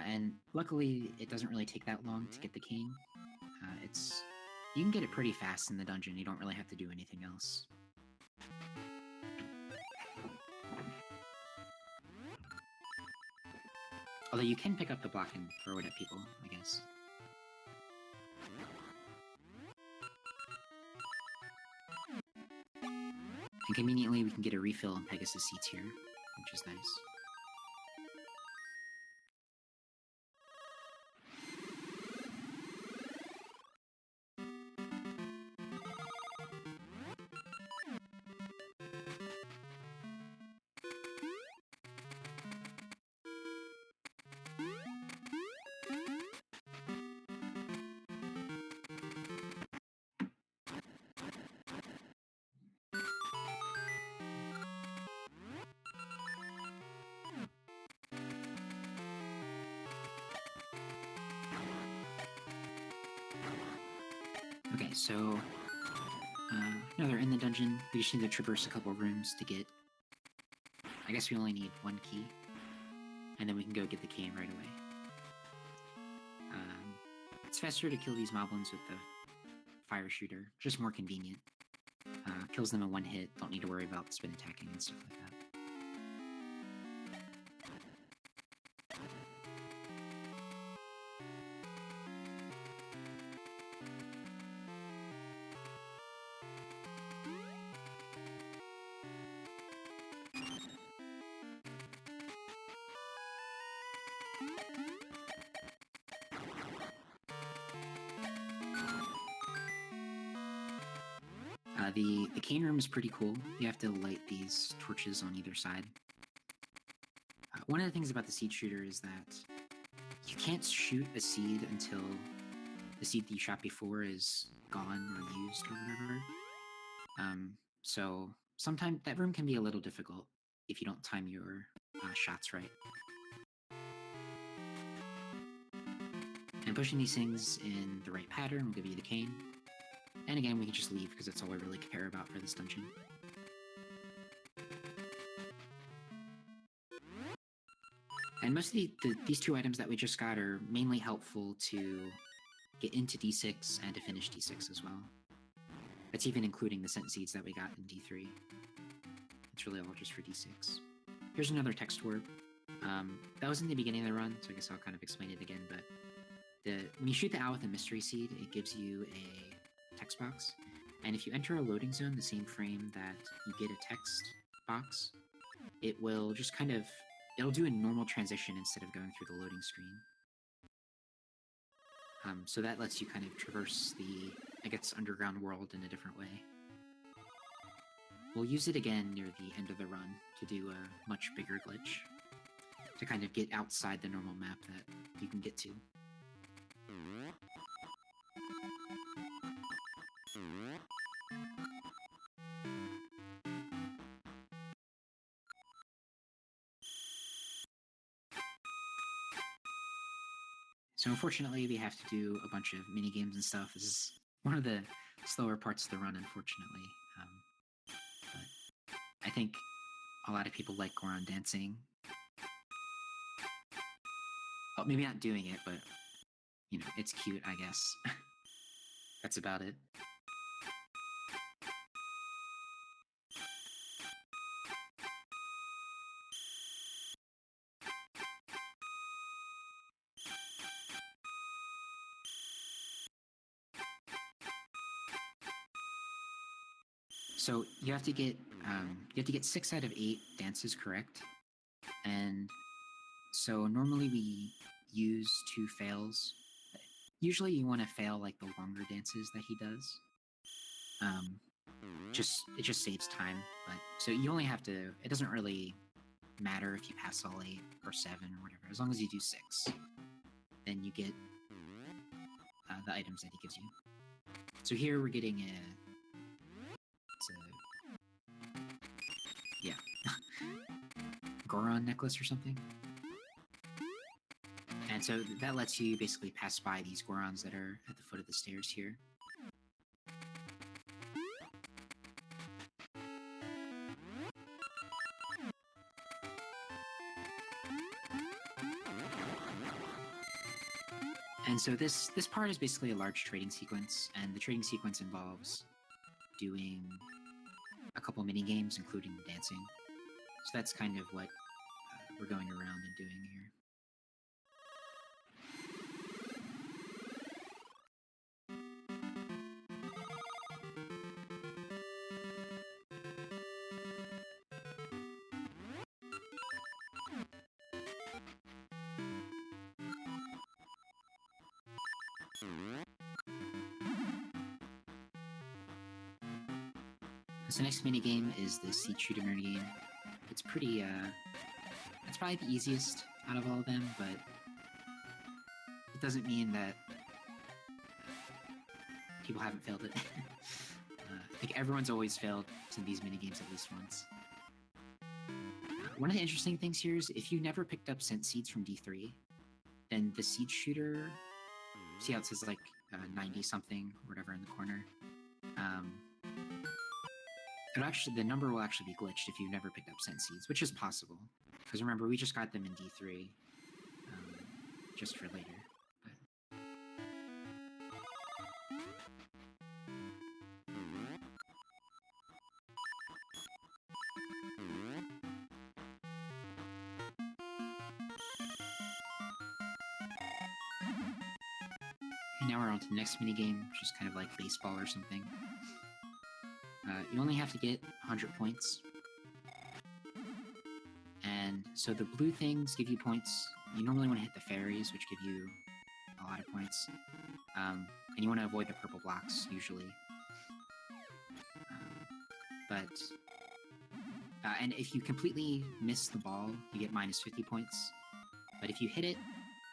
And luckily, it doesn't really take that long to get the cane. You can get it pretty fast in the dungeon. You don't really have to do anything else. Although you can pick up the block and throw it at people, I guess. And conveniently, we can get a refill on Pegasus seats here, which is nice. Okay, so now they're in the dungeon. We just need to traverse a couple rooms to get... I guess we only need 1 key, and then we can go get the cane right away. It's faster to kill these moblins with the fire shooter, just more convenient. Kills them in one hit, don't need to worry about spin attacking and stuff like that. The cane room is pretty cool. You have to light these torches on either side. One of the things about the seed shooter is that you can't shoot a seed until the seed that you shot before is gone or used or whatever. So sometimes that room can be a little difficult if you don't time your shots right. And pushing these things in the right pattern will give you the cane. And again, we can just leave because that's all I really care about for this dungeon. And most of these two items that we just got are mainly helpful to get into D6 and to finish D6 as well. That's even including the scent seeds that we got in D3. It's really all just for D6. Here's another text orb. That was in the beginning of the run, so I guess I'll kind of explain it again, but when you shoot the owl with a mystery seed, it gives you a text box, and if you enter a loading zone the same frame that you get a text box, it will just kind of, it'll do a normal transition instead of going through the loading screen. So that lets you kind of traverse the, I guess, underground world in a different way. We'll use it again near the end of the run to do a much bigger glitch, to kind of get outside the normal map that you can get to. So unfortunately, we have to do a bunch of mini games and stuff. This is one of the slower parts of the run, unfortunately. But I think a lot of people like Goron dancing. Well, maybe not doing it, but, you know, it's cute, I guess. That's about it. So you have to get 6 out of 8 dances correct, and so normally we use 2 fails. Usually you want to fail like the longer dances that he does. It just saves time. But so you only have to. It doesn't really matter if you pass all 8 or 7 or whatever. As long as you do 6, then you get the items that he gives you. So here we're getting yeah, Goron necklace or something. And so that lets you basically pass by these Gorons that are at the foot of the stairs here. And so this part is basically a large trading sequence, and the trading sequence involves doing a couple mini games, including the dancing. So that's kind of what we're going around and doing here. So next mini game is the seed shooter mini game. It's pretty, it's probably the easiest out of all of them, but it doesn't mean that people haven't failed it. I think everyone's always failed some of these mini games at least once. One of the interesting things here is if you never picked up scent seeds from D3, then the seed shooter, see how it says like 90 something or whatever in the corner, the number will actually be glitched if you've never picked up scent seeds, which is possible. Because remember, we just got them in D3, just for later. now we're on to the next minigame, which is kind of like baseball or something. You only have to get 100 points. And so the blue things give you points. You normally want to hit the fairies, which give you a lot of points. And you want to avoid the purple blocks, usually. And if you completely miss the ball, you get minus 50 points. But if you hit it,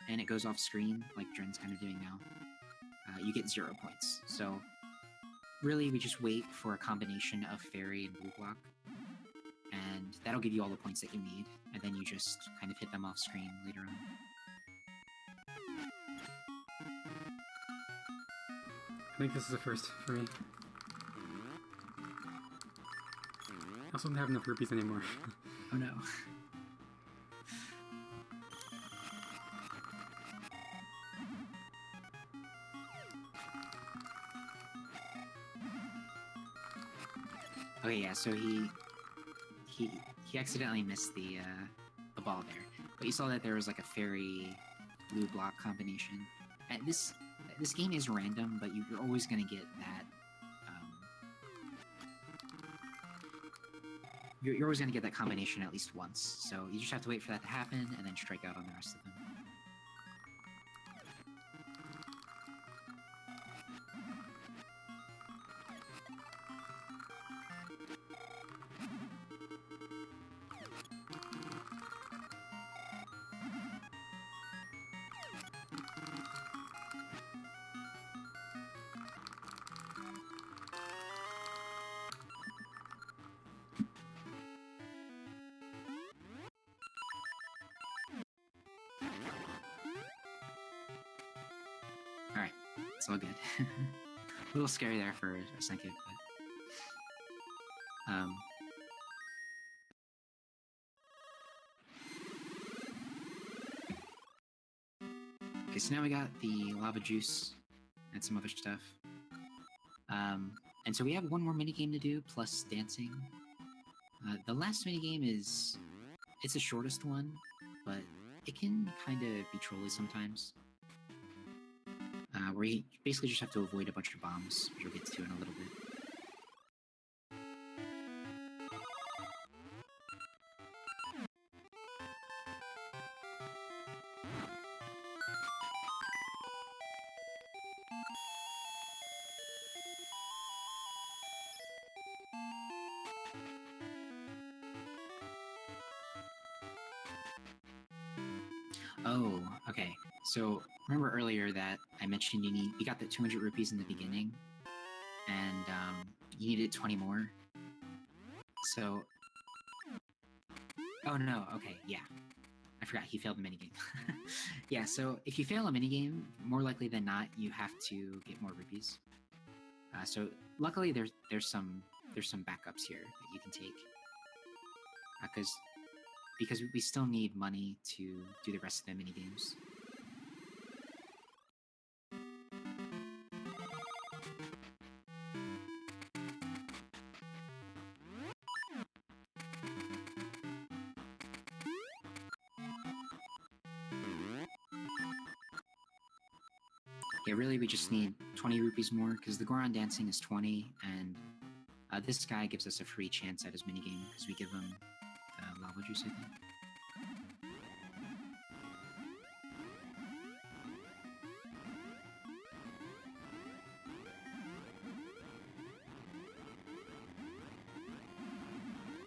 and it goes off screen, like Drenn's kind of doing now, you get 0 points. So really, we just wait for a combination of fairy and blue block, and that'll give you all the points that you need, and then you just kind of hit them off screen later on. I think this is the first for me. I also don't have enough rupees anymore. Oh no. Okay, yeah, so he accidentally missed the ball there. But you saw that there was like a fairy blue block combination. And this game is random, but you're always gonna get that. You're always gonna get that combination at least once. So you just have to wait for that to happen and then strike out on the rest of them. Alright, it's all good. A little scary there for a second, but... Okay, so now we got the lava juice and some other stuff. And so we have one more minigame to do, plus dancing. The last minigame is... It's the shortest one, but it can kind of be trolly sometimes. Where you basically just have to avoid a bunch of bombs, which we'll get to in a little bit. Oh, okay. So remember earlier that I mentioned you got the 200 rupees in the beginning, and you needed 20 more. So, oh no, okay, yeah, I forgot he failed the minigame. Yeah, so if you fail a minigame, more likely than not, you have to get more rupees. So luckily, there's some backups here that you can take, because we still need money to do the rest of the minigames. Yeah, really, we just need 20 rupees more, because the Goron dancing is 20, and this guy gives us a free chance at his minigame, because we give him lava juice, I think.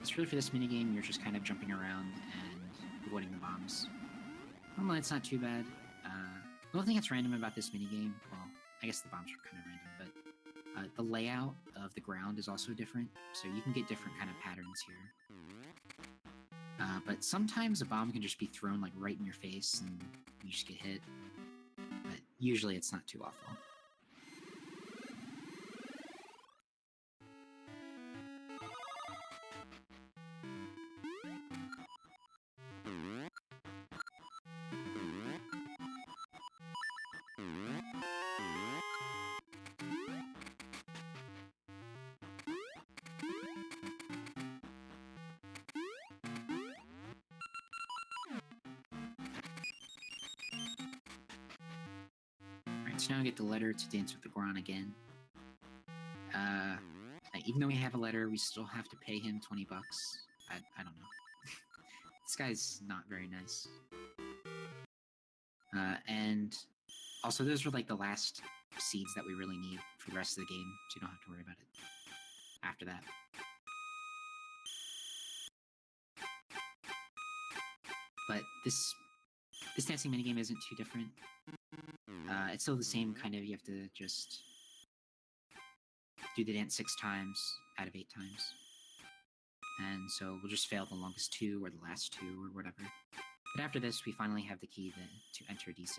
So really for this minigame, you're just kind of jumping around and avoiding the bombs. Normally it's not too bad. The only thing that's random about this minigame, well, I guess the bombs are kind of random, but the layout of the ground is also different, so you can get different kind of patterns here. But sometimes a bomb can just be thrown like right in your face and you just get hit, but usually it's not too awful. So now I get the letter to dance with the Goron again. Even though we have a letter, we still have to pay him 20 bucks. I don't know. This guy's not very nice. And also, those were like the last seeds that we really need for the rest of the game, so you don't have to worry about it after that. But this dancing minigame isn't too different. It's still the same kind of, you have to just do the dance 6 times out of 8 times. And so we'll just fail the longest 2 or the last 2 or whatever. But after this, we finally have the key to enter D6.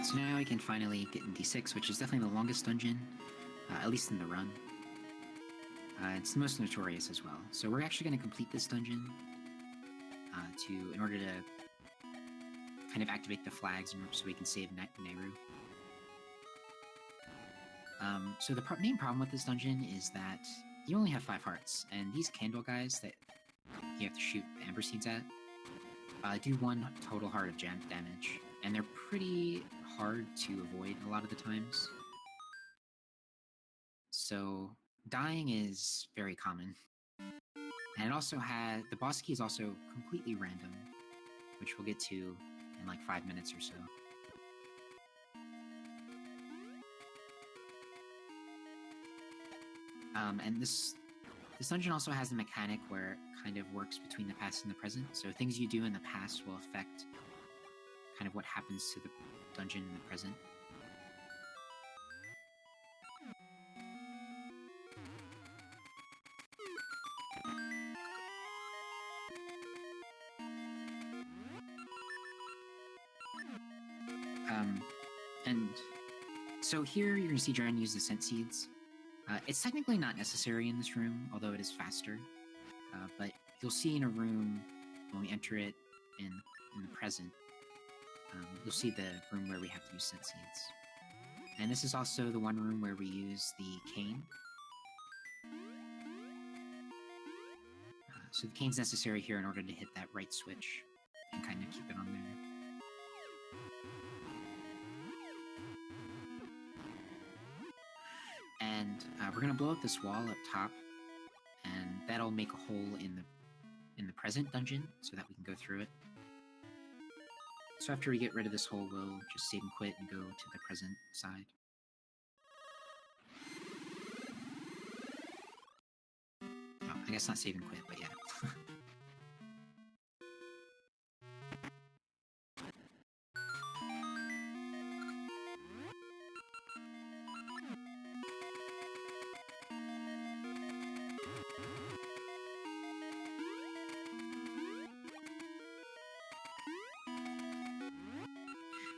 So now we can finally get in D6, which is definitely the longest dungeon, at least in the run. It's the most notorious as well. So we're actually going to complete this dungeon in order to kind of activate the flags so we can save Nehru. So the main problem with this dungeon is that you only have 5 hearts, and these candle guys that you have to shoot amber seeds at do 1 total heart of damage, and they're pretty hard to avoid a lot of the times. So dying is very common. And it also has, the boss key is also completely random, which we'll get to in like 5 minutes or so. And this dungeon also has a mechanic where it kind of works between the past and the present. So things you do in the past will affect kind of what happens to the dungeon in the present. And so here you're going to see Drenn use the scent seeds. It's technically not necessary in this room, although it is faster. But you'll see in a room, when we enter it in the present, you'll see the room where we have to use scent seeds. And this is also the one room where we use the cane. So the cane's necessary here in order to hit that right switch and kind of keep it on there. And we're going to blow up this wall up top, and that'll make a hole in the present dungeon so that we can go through it. So after we get rid of this hole, we'll just save and quit and go to the present side. Oh, I guess not save and quit, but yeah.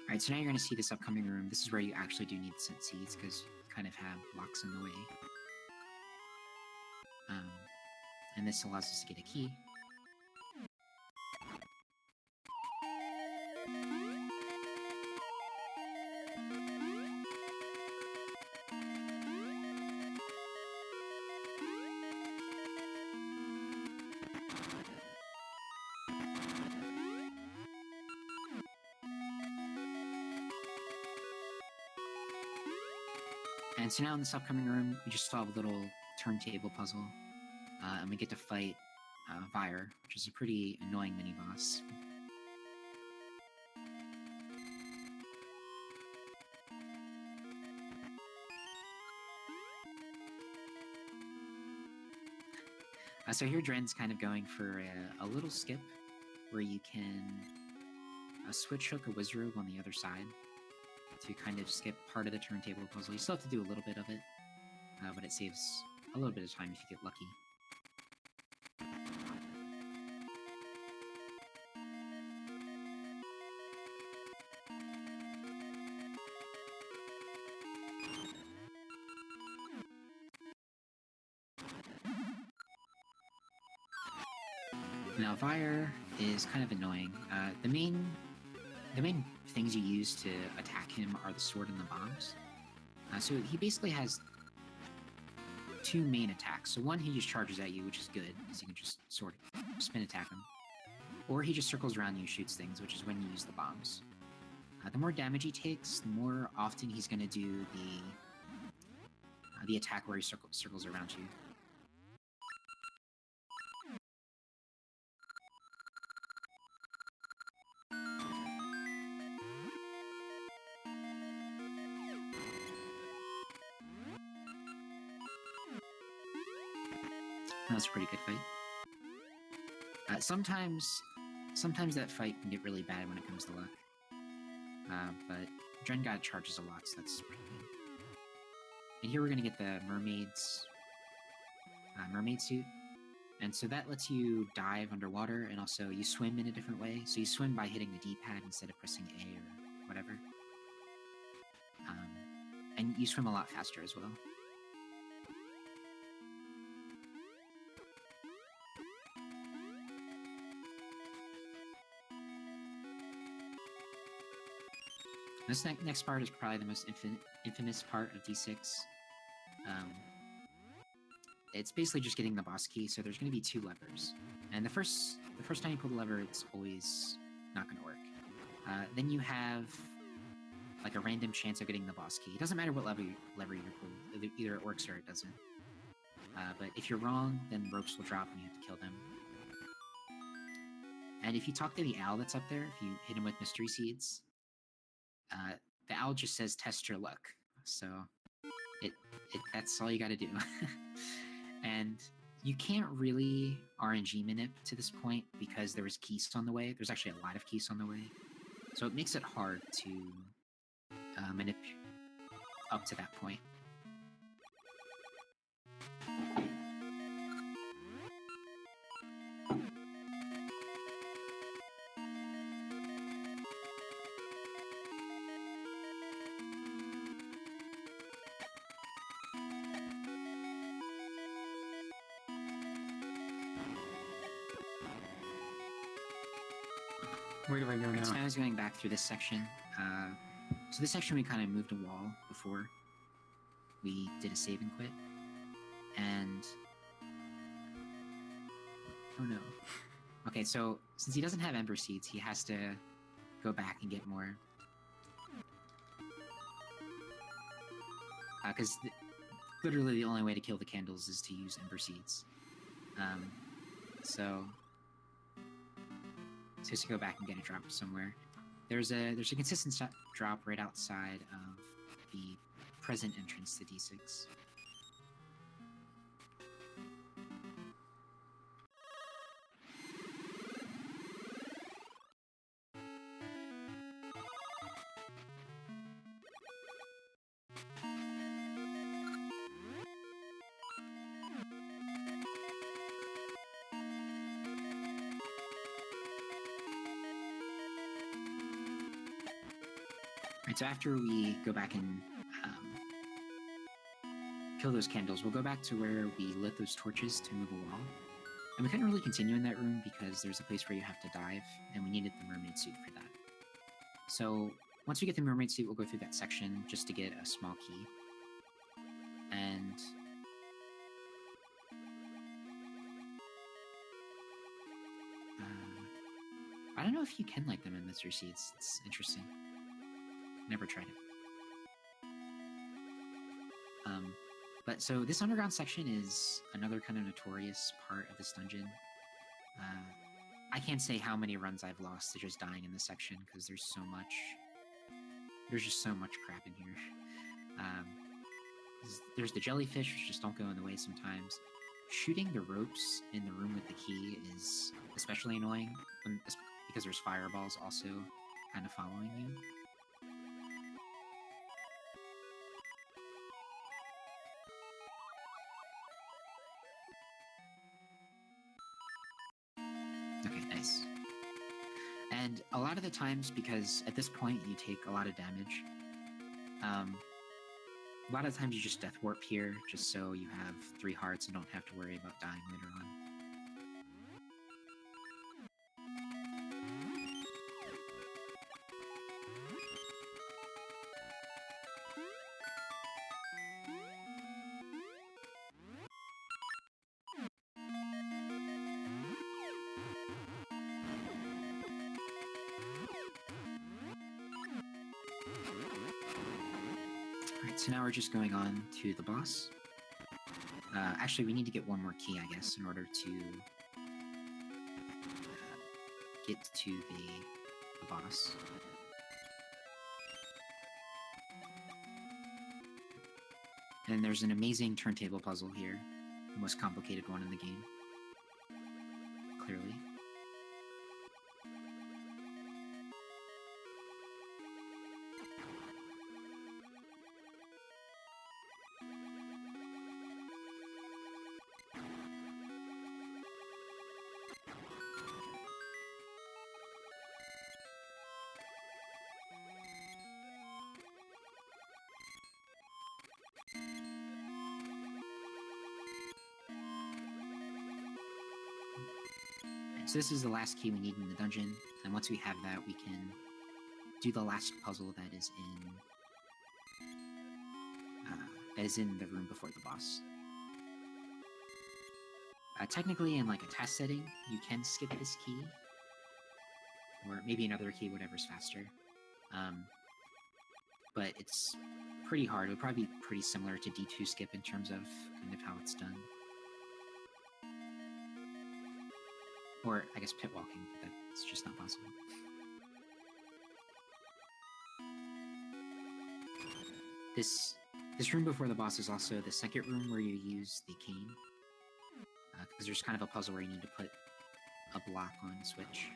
Alright, so now you're going to see this upcoming room. This is where you actually do need the scent seeds, because you kind of have blocks in the way. And this allows us to get a key. And so now in this upcoming room, we just solve a little turntable puzzle, and we get to fight Vire, which is a pretty annoying mini-boss. So here Drenn's kind of going for a little skip, where you can switch hook a Wizrobe on the other side to kind of skip part of the turntable puzzle. You still have to do a little bit of it, but it saves a little bit of time if you get lucky. Now, Vire is kind of annoying. The main things you use to attack him are the sword and the bombs. So he basically has two main attacks. So one, he just charges at you, which is good, because you can just sort of spin attack him. Or he just circles around you, shoots things, which is when you use the bombs. The more damage he takes, the more often he's going to do the attack where he circles around you. That was a pretty good fight. Sometimes that fight can get really bad when it comes to luck. But Drenn God charges a lot, so that's pretty good. And here we're gonna get the mermaid suit. And so that lets you dive underwater, and also you swim in a different way. So you swim by hitting the D-pad instead of pressing A or whatever. And you swim a lot faster as well. This next part is probably the most infamous part of D6. It's basically just getting the boss key, so there's going to be two levers. And the first time you pull the lever, it's always not going to work. Then you have like a random chance of getting the boss key. It doesn't matter what lever you pull, either it works or it doesn't. But if you're wrong, then ropes will drop and you have to kill them. And if you talk to the owl that's up there, if you hit him with mystery seeds, the owl just says test your luck. So that's all you gotta do. And you can't really RNG manip to this point because there was keys on the way. There's actually a lot of keys on the way. So it makes it hard to manip up to that point. Where do I go now? So I was going back through this section. So this section we kind of moved a wall before we did a save and quit. And... oh no. Okay, so since he doesn't have Ember Seeds, he has to go back and get more. Because literally the only way to kill the candles is to use Ember Seeds. So he has to go back and get a drop somewhere. There's a consistent drop right outside of the present entrance to D6. Right, so after we go back and kill those candles, we'll go back to where we lit those torches to move a wall. And we couldn't really continue in that room because there's a place where you have to dive, and we needed the mermaid suit for that. So once we get the mermaid suit, we'll go through that section just to get a small key. And I don't know if you can like them in mystery seeds. It's interesting. Never tried it. But so this underground section is another kind of notorious part of this dungeon. I can't say how many runs I've lost to just dying in this section because there's just so much crap in here. There's the jellyfish, which just don't go in the way sometimes. shooting the ropes in the room with the key is especially annoying because there's fireballs also kind of following you. Okay, nice. And a lot of the times, because at this point you take a lot of damage, a lot of times you just death warp here, just so you have 3 hearts and don't have to worry about dying later on. Alright, so now we're just going on to the boss. Actually, we need to get one more key, I guess, in order to get to the boss. And there's an amazing turntable puzzle here, the most complicated one in the game. Clearly. So this is the last key we need in the dungeon, and once we have that, we can do the last puzzle that is in the room before the boss. Technically, in like a test setting, you can skip this key, or maybe another key, whatever's faster. But it's pretty hard. It would probably be pretty similar to D2 skip in terms of kind of how it's done. Or, I guess, pit walking, but that's just not possible. This room before the boss is also the second room where you use the cane. Because there's kind of a puzzle where you need to put a block on a switch.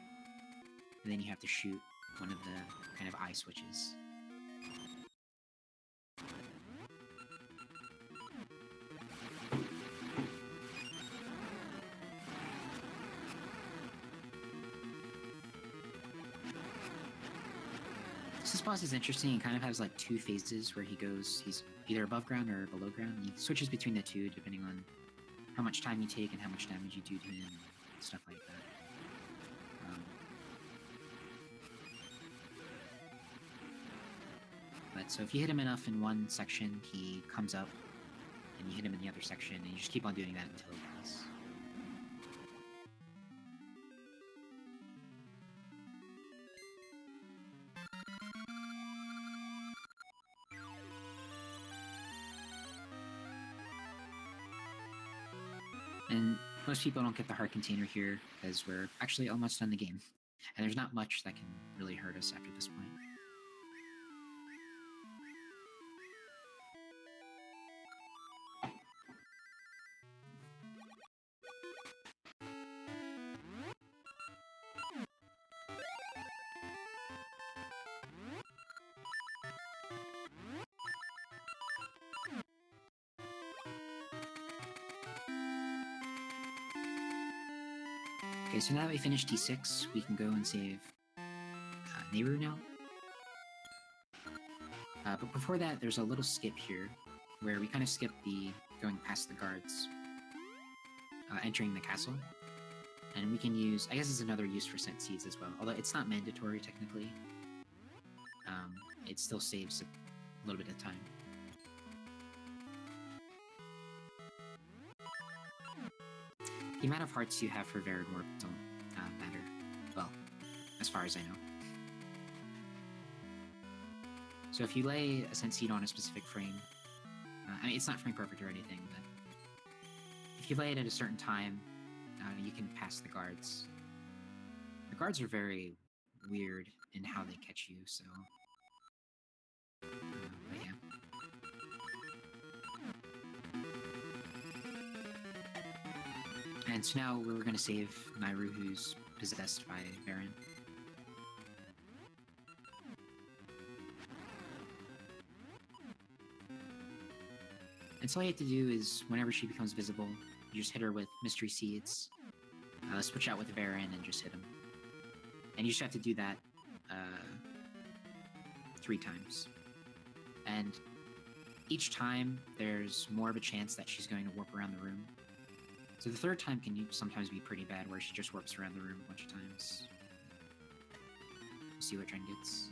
And then you have to shoot one of the kind of eye switches. This boss is interesting. He kind of has like 2 phases where he's either above ground or below ground. He switches between the 2 depending on how much time you take and how much damage you do to him and stuff like that. But so if you hit him enough in one section, he comes up, and you hit him in the other section, and you just keep on doing that until he dies. And most people don't get the heart container here, because we're actually almost done the game. And there's not much that can really hurt us after this point. Okay, so now that we finished D6, we can go and save Nehru now. But before that, there's a little skip here, where we kind of skip the going past the guards, entering the castle. And we can use, I guess it's another use for scent seeds as well, although it's not mandatory technically. It still saves a little bit of time. The amount of hearts you have for Varied Warp don't matter, well, as far as I know. So if you lay a scent seed on a specific frame, I mean, it's not frame perfect or anything, but if you lay it at a certain time, you can pass the guards. The guards are very weird in how they catch you, so... but yeah. And so now we're going to save Nairu, who's possessed by Baron. And so all you have to do is, whenever she becomes visible, you just hit her with Mystery Seeds, switch out with the Baron, and just hit him. And you just have to do that 3 times. And each time, there's more of a chance that she's going to warp around the room. So the 3rd time can sometimes be pretty bad, where she just warps around the room a bunch of times. We'll see what Drenn gets.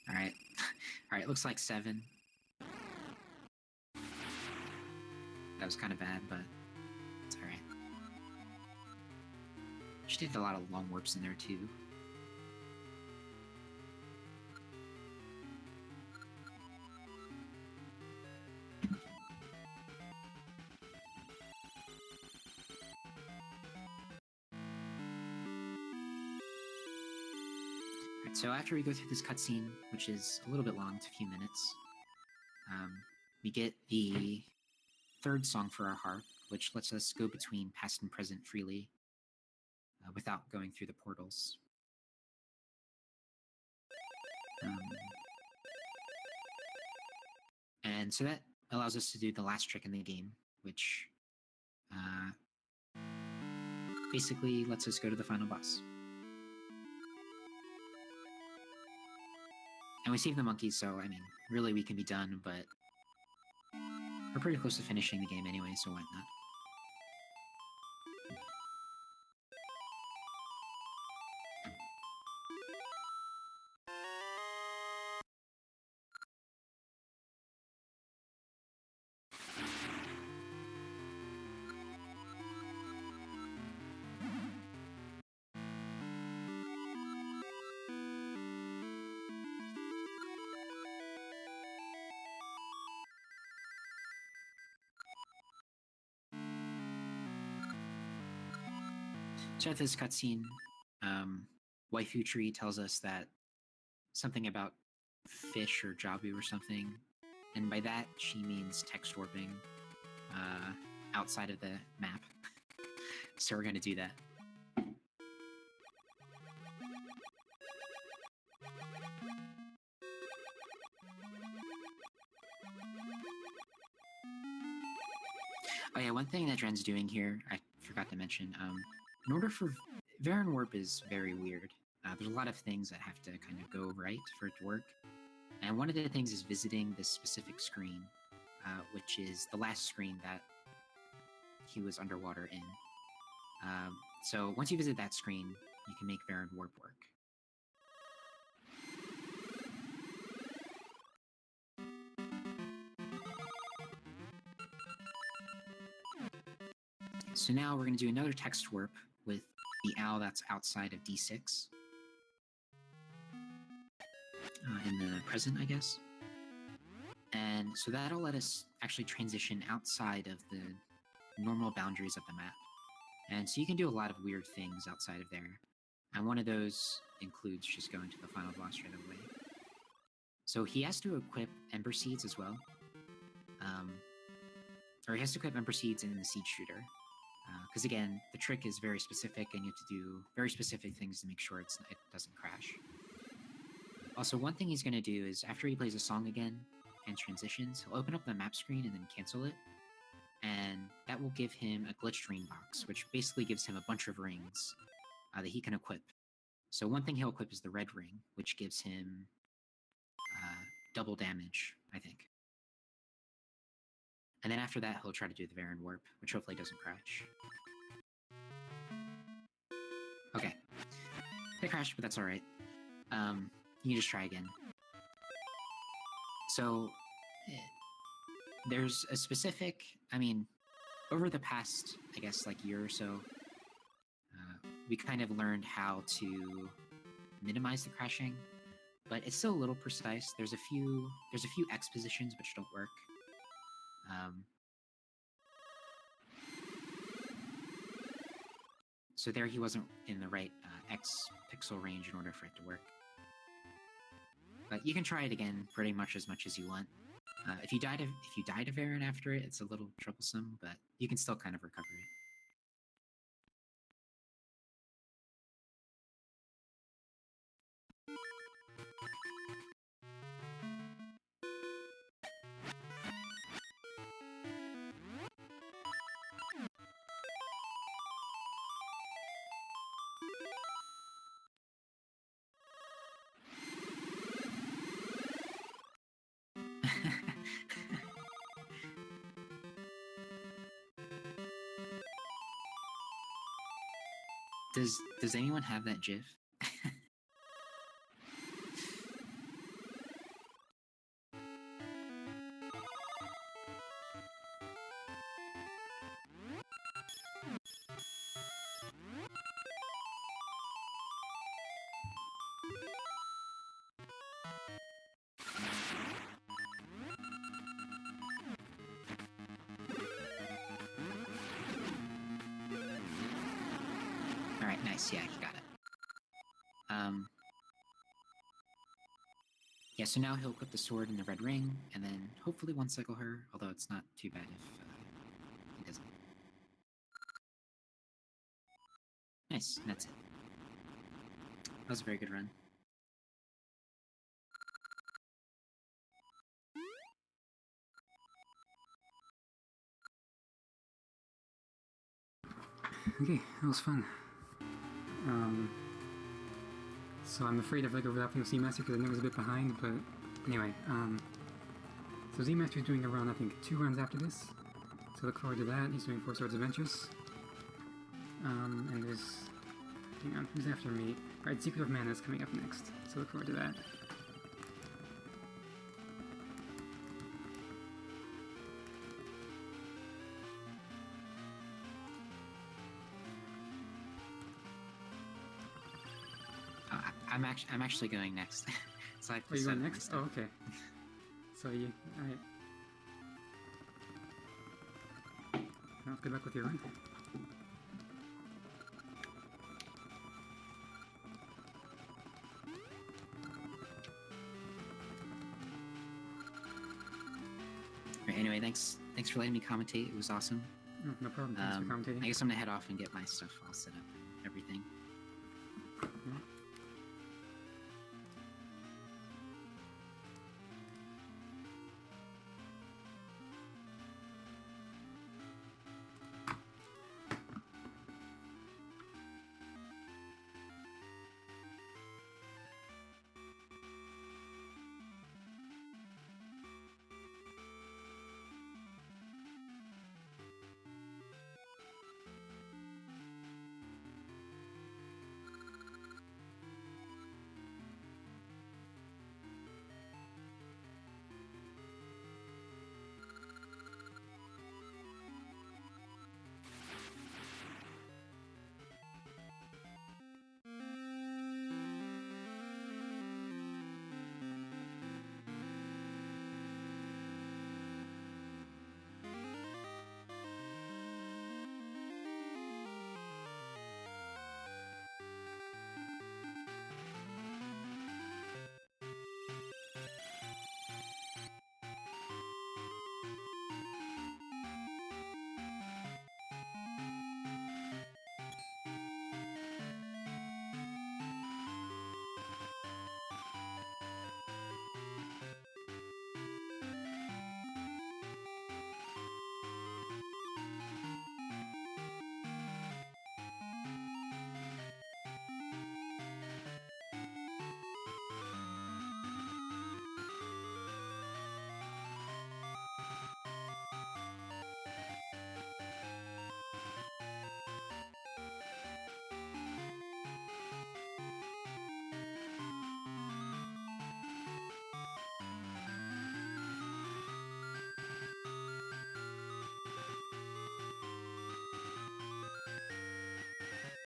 Alright. Alright, looks like 7. That was kind of bad, but it's alright. She did a lot of long warps in there, too. Alright, so after we go through this cutscene, which is a little bit long, it's a few minutes, we get the 3rd song for our harp, which lets us go between past and present freely, without going through the portals. And so that allows us to do the last trick in the game, which basically lets us go to the final boss. And we save the monkeys, so, I mean, really we can be done, but we're pretty close to finishing the game anyway, so why not? So after this cutscene, Waifu Tree tells us that something about fish or Jabu or something, and by that she means text warping outside of the map. So we're gonna do that. Oh yeah, one thing that Drenn's doing here, I forgot to mention, in order for... Baron Warp is very weird. There's a lot of things that have to kind of go right for it to work. And one of the things is visiting this specific screen, which is the last screen that he was underwater in. So once you visit that screen, you can make Baron Warp work. So now we're going to do another text warp with the owl that's outside of D6. In the present, I guess. And so that'll let us actually transition outside of the normal boundaries of the map. And so you can do a lot of weird things outside of there. And one of those includes just going to the final boss right away. So he has to equip Ember Seeds as well. Or he has to equip Ember Seeds in the Seed Shooter. Because again, the trick is very specific, and you have to do very specific things to make sure it doesn't crash. Also, one thing he's going to do is, after he plays a song again and transitions, he'll open up the map screen and then cancel it. And that will give him a glitched ring box, which basically gives him a bunch of rings that he can equip. So one thing he'll equip is the red ring, which gives him double damage, I think. And then after that, he'll try to do the Baron Warp, which hopefully doesn't crash. Okay. It crashed, but that's alright. You can just try again. So, there's a specific... I mean, over the past, I guess, like, year or so, we kind of learned how to minimize the crashing, but it's still a little precise. There's a few X positions which don't work. So there he wasn't in the right X pixel range in order for it to work. But you can try it again pretty much as you want. If you died of Aaron after it, it's a little troublesome, but you can still kind of recover it. Does anyone have that GIF? Alright, nice, yeah, you got it. Yeah, so now he'll put the sword in the red ring, and then hopefully one-cycle her, although it's not too bad if he doesn't. Nice, and that's it. That was a very good run. Okay, that was fun. So I'm afraid of like overlapping with Z-Master because I know I was a bit behind, but anyway, so Z-Master's doing around, I think, 2 runs after this. So look forward to that. He's doing 4 Swords Adventures. And there's, hang on, who's after me? Alright, Secret of Mana is coming up next, so look forward to that. I'm actually going next. So I Are you going next? Oh, okay. So you, alright. Well, good luck with your run. Right, anyway, thanks for letting me commentate. It was awesome. Oh, no problem. Thanks for commentating. I guess I'm gonna head off and get my stuff all set up and everything. Yeah.